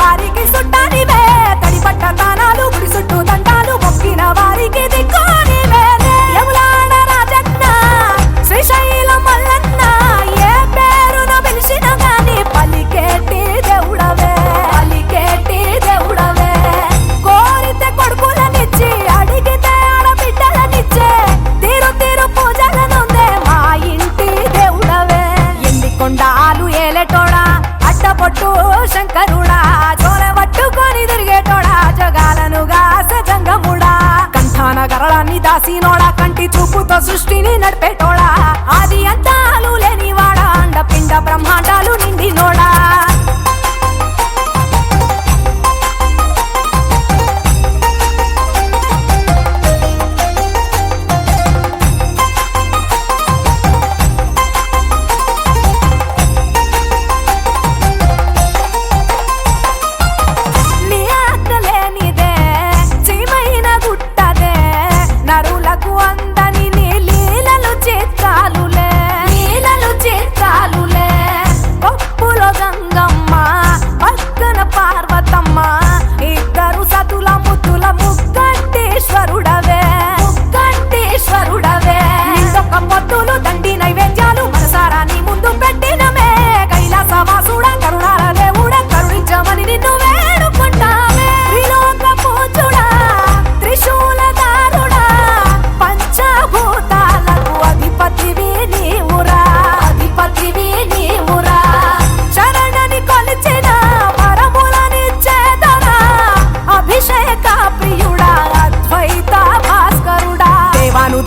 వారికి సుట్టానివే తడిపట్ట తానాలు గుడి చుట్టూ దండాలు మొక్కిన వారికి దిక్కునివే, యములాడ రాజన్న శ్రీశైలం మల్లన్న ఏ పేరును పిలిచిన గాని పలికేటి దేవుడవే, పలికేటి దేవుడవే, కోరితే కొడుకులనిచ్చి అడిగితే ఆడబిడ్డలనిచ్చే తీరు తీరు పూజలనుందే మా ఇంటి దేవుడవే, ఎన్ని కొండాలు ఏలేటోడా అడ్డపొట్టు శంకరుడా, జోల పట్టుకొని తిరిగేటోడా జగాలను గాస జంగముడా, కంఠాన గరళాన్ని దాసినోడా కంటి చూపుతో సృష్టిని నడిపేటోడా, ఆది అంతాలు లేనివాడా అండపిండ బ్రహ్మాండాలు నిండినోడా.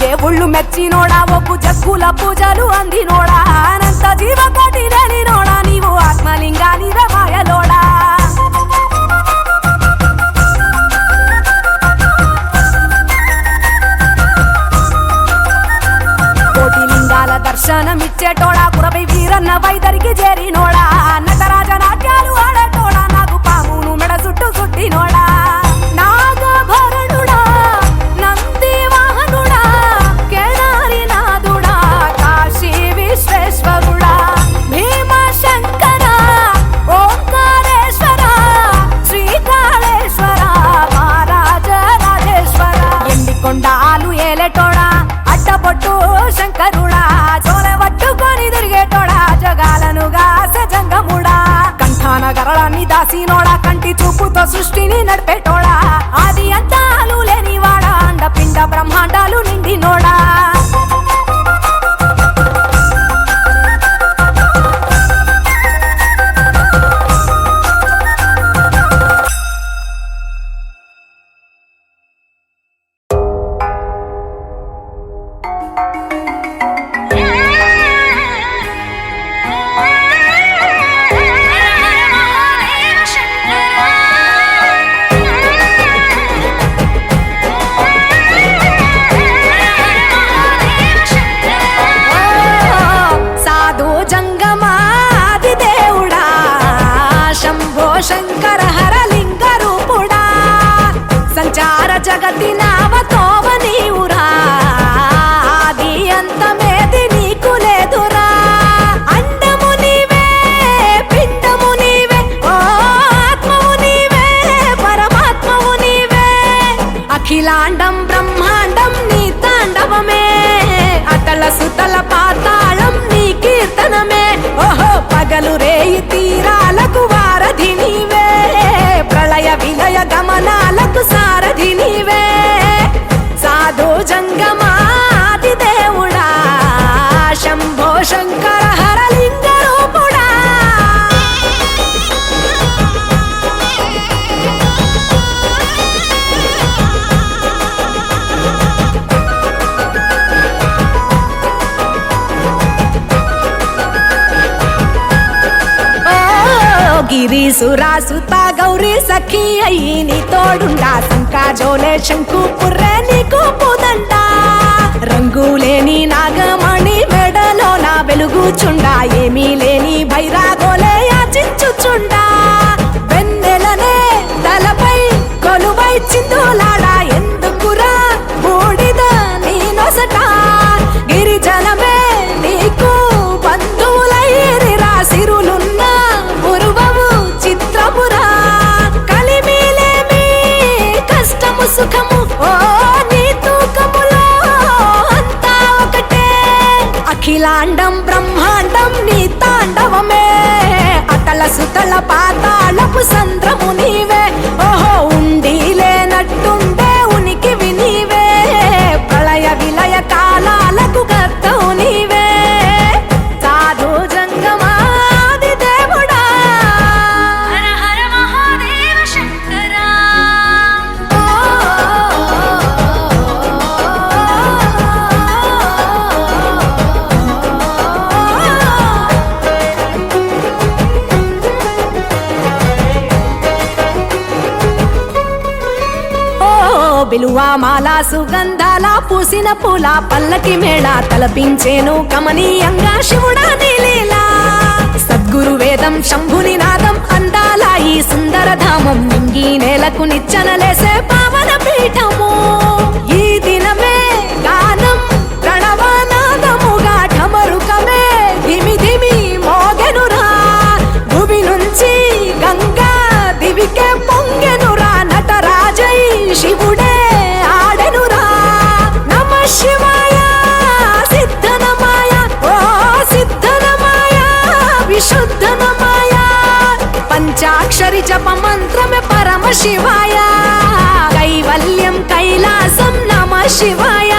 దేవుళ్ళు మెచ్చినోడా ఒప్పు జగ్గుల పూజలు అందినోడా, అనంత జీవకోటి లేనినోడా నీవు ఆత్మలింగానివే మాయలోడా, కోటి లింగాల దర్శనమిచ్చేటోడా కురవై వీరన్న వైదరికి చేరినోడా, నటరాజ నాట్యాలు ఆడేటోడా నాకు పామును మెడ చుట్టూ చుట్టినోడా, నాగభరణుడా నంది వాహనుడా కేదారి నాథుడా కాశీ విశ్వేశ్వరుడా, భీమ శంకర ఓంకారేశ్వర శ్రీకాళేశ్వర మహారాజ రాజేశ్వర, ఎన్ని కొండాలు ఏలేటోడా అడ్డపొట్టు శంకరుడా, జోల పట్టుకొని తిరిగేటోడా జగాలనుగా దాసినోడా కంటి చూపుతో సృష్టిని నడిపేటోడా ఆది అంతాలు లేనివాడా అండపిండ బ్రహ్మాండాలు నిండినోడా శంకర హరలింగ రూపుడా సంచార జగతి నావతోవ నీవురా ఆది అంతమేది నీకు లేదురా అండము నీవే పిండము నీవే ఓ ఆత్మవు నీవే పరమాత్మవు నీవే అఖిలాండం బ్రహ్మాండం నీ తాండవమే అతల సుతల పాతాళం నీ కీర్తనమే ఓహో పగలు రేయి తీరాలకు వారధి నీవే ప్రళయ విలయ గమనాలకు సారథి నీవే సాధు జంగమాది దేవుడా శంభో శంకర హరలింగ రూపుడా గిరీసురాసుత గౌరీ సఖీ అయ్యి నీ తోడుండా సంకాజోలే శంకు పుర్రే నీకు పుదండా రంగులేని నాగమణి మెడలో నా వెలుగుచుండా ఏమీ లేని భైరాగోలే యాచించుచుండా వెన్నెలనే తలపై కొలువై చిందులాడా ఎందుకురా బూడిద నీ నొసట గిరిజనమే నీకు బంధువులైరిరా సిరులున్న పురువవు చిత్రపురా కలిమిలేమి కష్టము సుఖము ఓ నీ తూకములో అంతా ఒకటే అఖిలాండం బ్రహ్మాండం నీ తాండవమే అతల సుతల పాతాళపు సంద్రము నీవే ఓహో ఉండి లేనట్టుండే ఉనికివి నీవే ప్రళయ విలయ కాలాలకు కర్తవు నీవే సాధు జంగమాది దేవుడా హర హర మహాదేవ శంకర బిలువా మాల సుగంధాల పూసిన పూల పల్లకి మేళ తలపించేను కమనీయంగా శివుడా నీలీలా సద్గురు వేదం శంభుని నాదం అందాల ఈ సుందర ధామం నింగి నేలకు నిచ్చనలేసే పావన పీఠము ఈ దినమే గానం ప్రణవనాదముగా ఢమరుకమే ధిమి ధిమి మోగెనురా భూమి నుంచి గంగా దివికే పొంగెనురా నటరాజై శివుడే ఆడెనురా నమ శివాయ సిద్ధనమాయ ఓ సిద్ధనమాయ విశుద్ధనమాయ పంచాక్షరి జప మంత్రమే పరమ శివాయ కైవల్యం కైలాసం నమ శివాయ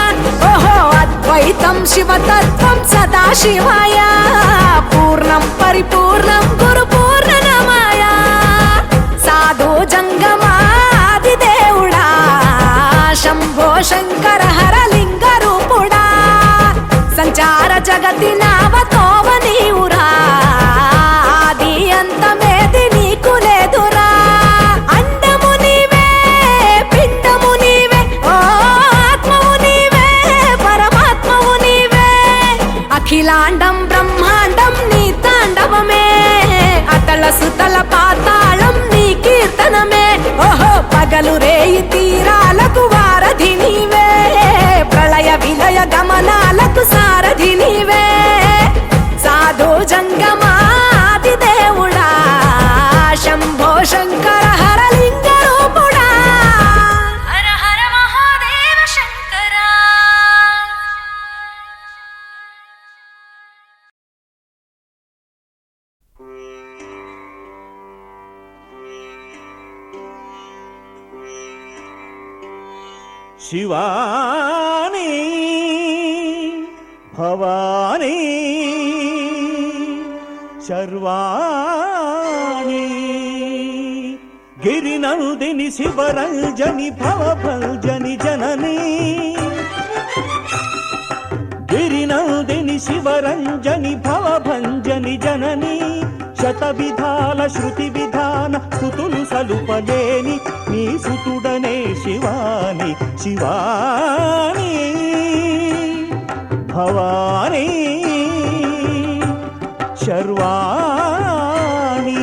ఓహో అద్వైతం శివతత్వం సదా శివాయ పూర్ణం పరిపూర్ణం గురు పూర్ణనమాయ సాధు జంగమాది దేవుడా శంభో శంకర హరలింగ రూపుడా సంచార జగతి నావతోవ నీవురా ఆది అంతమేది నీకు లేదురా అండము నీవే పిండము నీవే ఓ ఆత్మవు నీవే పరమాత్మవు నీవే అఖిలాండం బ్రహ్మాండం శివాని భవాని శర్వాణి గిరినందిని శివరంజని భవభంజని జనని గిరినందిని శివరంజని భవభంజని జనని శత విధాల శృతి విధాన స్తుతులు సలుపలేని నీ సుతుడనే శివాని శివాని భవాని శర్వాణి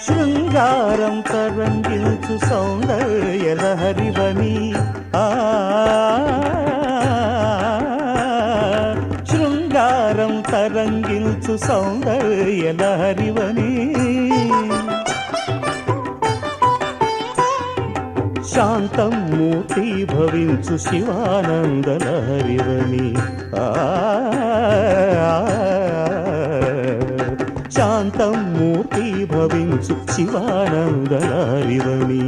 శృంగారం తరంగిల్చు సౌందర్య లహరివని శృంగారం తరంగిల్చు సౌందర్య లహరివని శాంతం మూర్తి భవించు శివానంద లహరివని శాంతం మూర్తి భవించు శివానంద లహరివని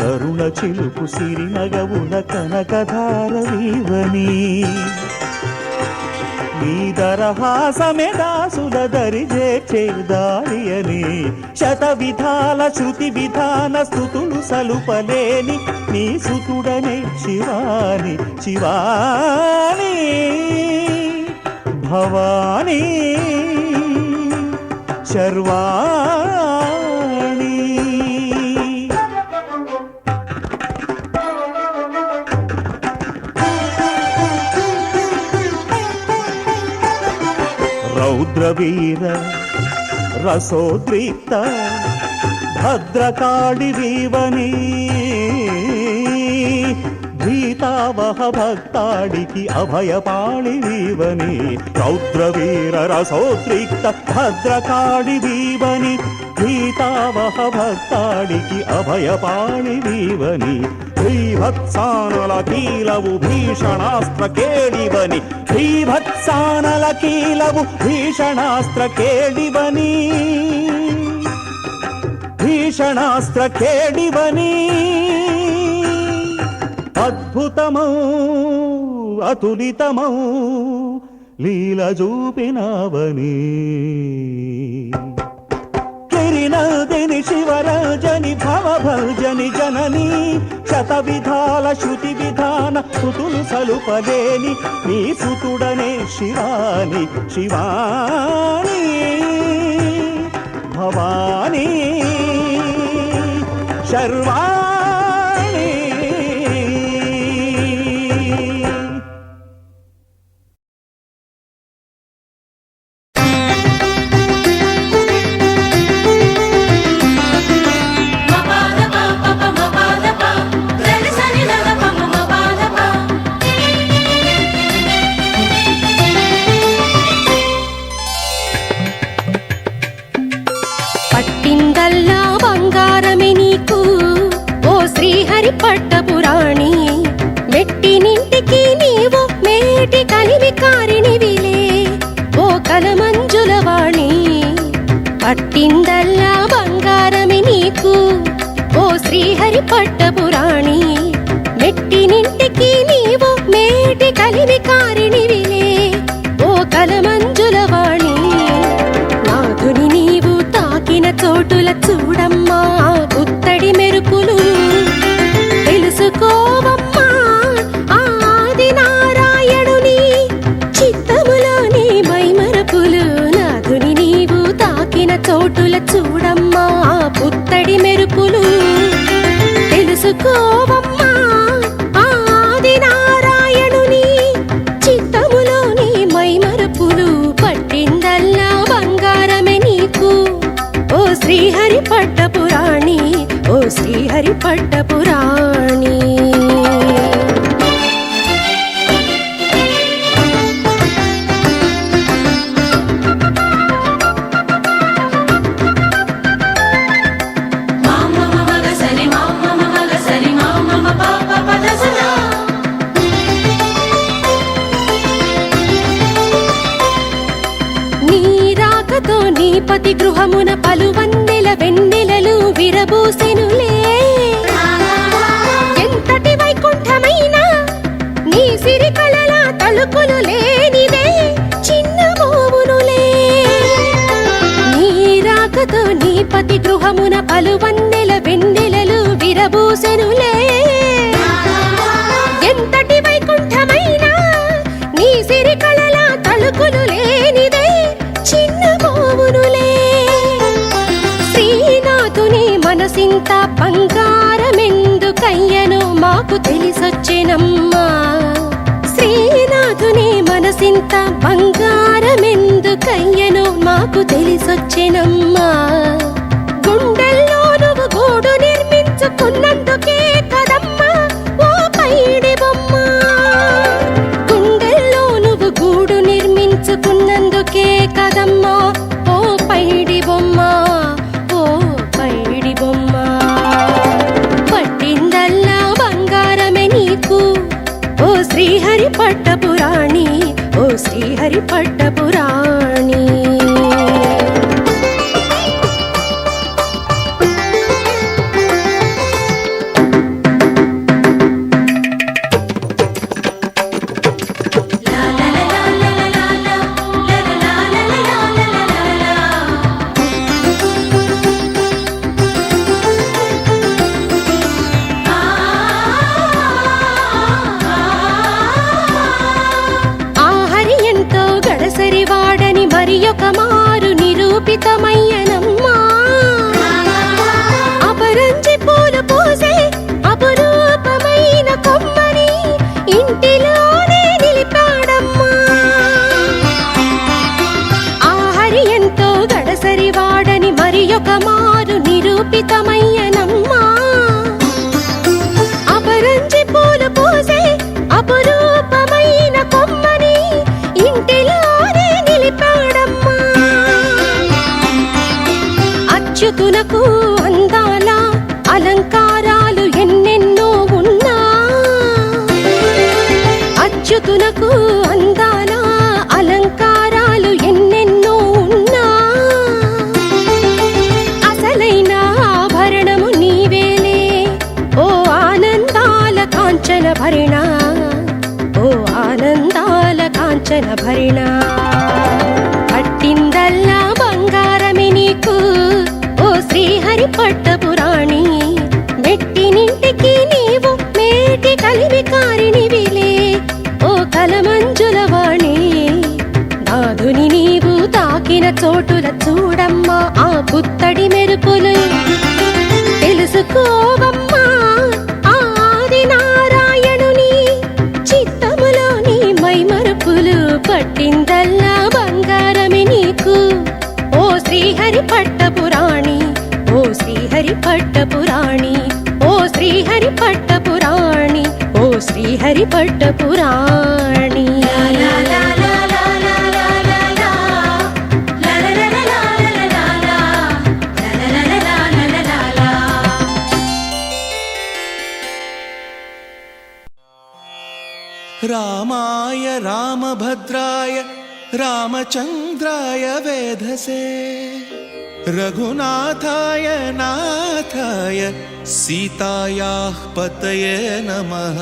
కరుణ చిలుపు సిరి నగవుల కనకధారవీవని నీ దరహాసమే దాసుల దరిజేర్చే దారియని శత విధాల శృతి విధాన స్తుతులు సలుపలేని నీ సుతుడనే శివాని శివాని భవాని శర్వాణి రౌద్రవీర రసోద్రిక్త భద్రకాళి వీవని భీతావహ భక్తాడికి అభయపాళి వీవని రౌద్రవీర రసోద్రిక్త భద్రకాళి వీవని భీతావహ భక్తాడికి అభయపాళి వీవని భీభత్సానల కీలవు భీషణాస్త్ర కేళివని భీభత్సానల కీలవు భీషణాస్త్ర కేళివని భీషణాస్త్ర కేళివని అద్భుతమౌ అతులితమౌ లీల చూపినవని గిరినందిని శివరంజని భవభంజని జనని శత విధాల శృతి విధాన స్తుతులు సలుపలేని నీ సుతుడనే శివాని శివాని భవాని శర్వాణి పట్టిందల్లా బంగారమే నీకు ఓ శ్రీహరి పట్టపురాణి మెట్టినింటికి నీవు మేటి కలిమి కారినివిలే ఓ కలమంజుల వాణి పట్టిందల్లా బంగారమే నీకు ఓ శ్రీహరి పట్టపురాణి మెట్టినింటికి నీవు మేటి కలిమి కారినివిలే ఓ కలమంజుల వాణి నాథుని నీవు తాకిన చోటుల చూడమ్మా పుత్తడి మెరుపులు తెలుసుకోవమ్మా ఆది నారాయణుని చిత్తములోని మైమరపులు నాథుని నీవు తాకిన చోటుల చూడమ్మా పుత్తడి మెరుపులు తెలుసుకోవమ్మా ఆది నారాయణుని చిత్తములోని మైమరపులు పట్టిందల్లా బంగారమే నీకు ఓ శ్రీహరి పట్టపురాణి ఓ శ్రీహరి పట్టపురాణి మామ మగ సరి మామ మగ సరి మామ పతి గృహమున పలువందెల వెన్నెలలు విరబూసెనులే ఎంతటి వైకుంఠమైనా నీ సిరి కళల తలుపులు లేనిదే చిన్నమోవునులే నీ రాకతో నీ పతి గృహమున పలువందెల వెన్నెలలు విరబూసెనులే ఎంతటి వైకుంఠమైనా నీ సిరి కళల తలుపులు లేనిదే చిన్నమోవునులే శ్రీనాథుని మనసింత బంగారమెందుకయ్యను మాకు తెలిసొచ్చెనమ్మా శ్రీనాథుని మనసింత బంగారమెందుకయ్యను మాకు తెలిసొచ్చెనమ్మా గుండెల్లో నువ్వు గూడు నిర్మించుకున్నందుకే కదమ్మా ఓ పైడి బొమ్మ గుండెల్లో నువ్వు గూడు నిర్మించుకున్నందుకే కదమ్మా ఓ పైడి బొమ్మ ఓ పైడి బొమ్మ పట్టిందల్లా బంగారమే నీకు ఓ శ్రీహరి పట్టపురాణి ఓ శ్రీహరి పట్టపురాణి వాడని మరి ఒక మారు నిరూపితమయ్యనమ్మా అపరంజి పూలు పూసే అపురూపమైన కొమ్మని ఇంటిలోనే నిలిపాడమ్మా ఆ హరి ఎంతో గడసరి వాడని మరి ఒక మారు నిరూపితమయ్యనమ్మా అపరంజి పూలు పూసే అపురూపమైన కొమ్మని ఇంటిలో అచ్యుతునకు అందాల అలంకారాలు ఎన్నెన్నో ఉన్నా అచ్యుతునకు అందాల అలంకారాలు ఎన్నెన్నో ఉన్నా అసలైన ఆభరణము నీవేలే ఓ ఆనందాల కాంచన భరిణ ఓ ఆనందాల కాంచన భరిణ పట్టిందల్లా బంగారమే నీకు ఓ శ్రీహరి పట్టపురాణి మెట్టినింటికి నీవు మేటి కలిమి కారినివిలే ఓ కలమంజుల వాణి నాదుని నీవు తాకిన చోటుల చూడమ్మా ఆ పుత్తడి మెరుపులు తెలుసుకోవమ్మా ఆది నారాయణుని చిత్తములోని మైమరుపులు పట్టిందల్లా బంగారమే నీకు ఓ శ్రీహరి పట్టపురాణి ఓ శ్రీహరి పట్టపురాణి ఓ శ్రీహరి పట్టపురాణి ఓ శ్రీహరి పట్టపురాణి రామాయ రామభద్రాయ రామచంద్రాయ వేధసే రఘునాథాయ నాథాయ సీతాయాః పతయే నమః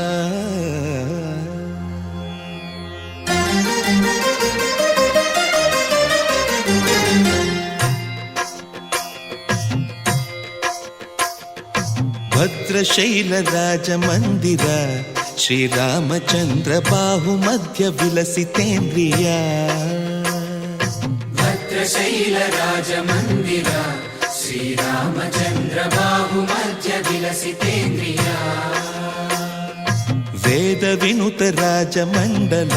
భద్రశైలరాజమందిర శ్రీరామచంద్ర బాహుమధ్య విలసితేంద్రియ భద్రశైలరాజమందిర శ్రీరామచంద్ర బాహుమధ్య విలసితేంద్రియ వేద వినుత రాజమండల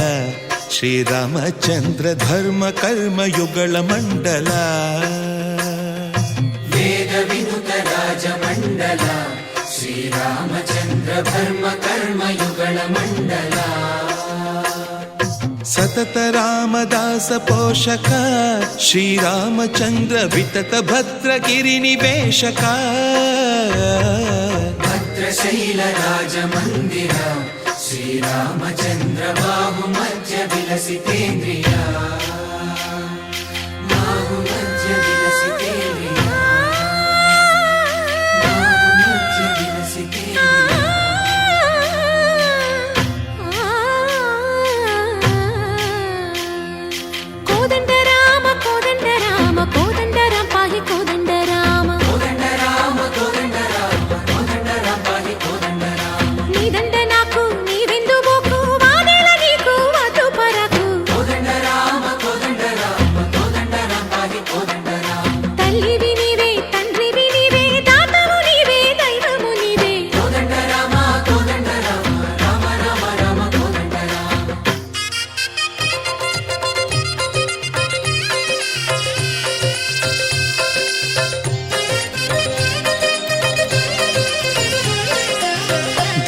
శ్రీరామచంద్ర ధర్మ కర్మ యుగళ మండల వేద వినుత రాజమండల శ్రీరామచంద్ర ధర్మ కర్మ యుగళ మండల సతత రామదాస పోషక శ్రీరామచంద్ర వితత భద్రగిరి నివేశక భద్రశైల రాజమందిర శ్రీరామచంద్ర బాహుమధ్య విలసితేంద్రియ బాహుమధ్య విలసి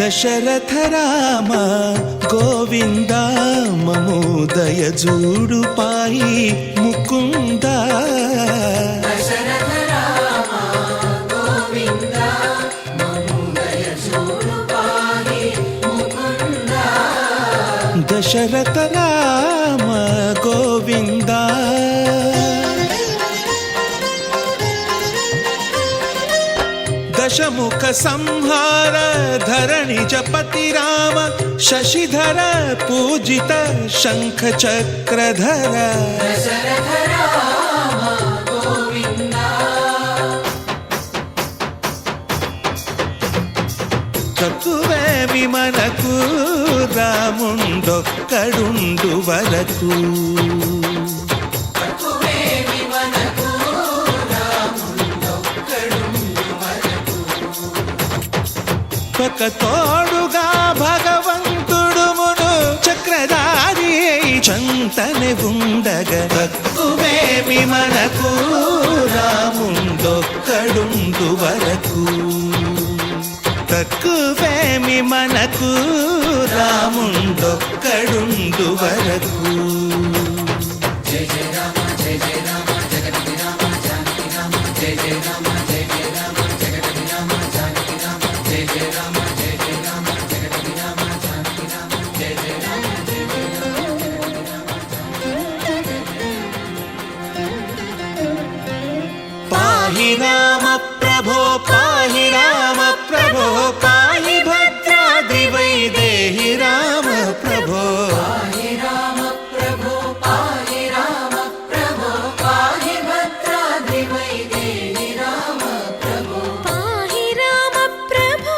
దశరథ రామ గోవింద మమోదయ జూడు పాయి ముకుంద దశరథ రామ గోవింద మమోదయ జూడు పాయి ముకుంద దశరథ రామ గోవింద దశముఖ సంహార ధరణి జపతి రామ శశిధర పూజిత శంఖ చక్రధర దశరథ రామ గోవింద తక్కువేమి మనకు రాముండొక్కడుండు వరకు తక్కువేమి మనకు రాముండొక్కడుండు వరకు ఒక తోడుగా భగవంతుడు మును చక్రధారి చంతనే ఉండగా తక్కువేమి మనకు రాముండొక్కడుండు వరకు తక్కువేమి మనకు రాముండొక్కడుండు వరకు జయ జయ రామ జయ జయ రామ జగతి రామ జానకి రామ జయ జయ రామ జయ జయ రామ జగతి రామ జానకి రామ జయ జయ రామ జయ జయ రామ జగతి రామ జానకి రామ జయ జయ రామ జయ జయ రామ పాహి రామ ప్రభో పాహి రామ ప్రభో పాహి భద్రాద్రి వైదేహి రామ ప్రభో పాహి రామ ప్రభో పాహి రామ ప్రభో పాహి భద్రాద్రి వైదేహి రామ ప్రభో పాహి రామ ప్రభో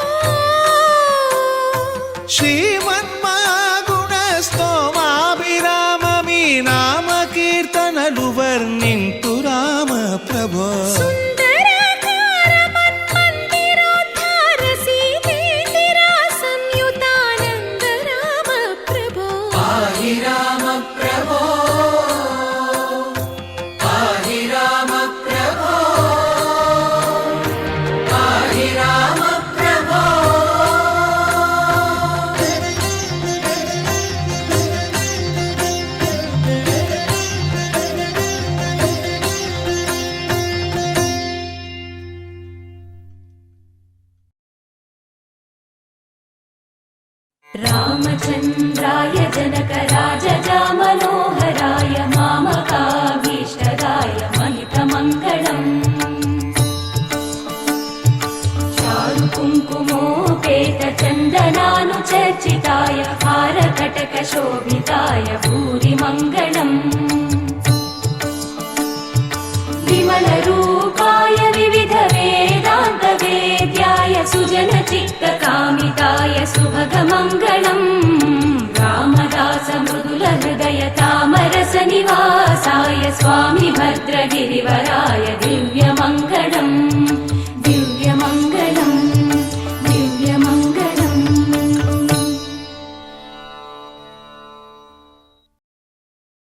శ్రీమన్మాగుణ స్తోమాభిరామ మీ నామ కీర్తనలు వర్ణింతు రామ ప్రభో సుందరాకార మన్మందిరోద్ధార సీతేందిరా సంయుతానంద రామ ప్రభో పాహి రామ ప్రభో పాహి రామ ప్రభో పాహి రామ ప్రభో रामचन्द्राय जनकराजजामनोहराय मामकाभीष्टदाय महितमङ्गलम् चारुकुङ्कुमोपेतचन्दनानुचर्चिताय हारकटकशोभिताय भूरिमङ्गलम् विमलरूपाय विविधवेदान्तवेद्याय सुजनचित्तकामिताय सुभगमङ्गलम् रामदासमृदुलहृदय तामरसनिवासाय स्वामि भद्रगिरिवराय दिव्यम्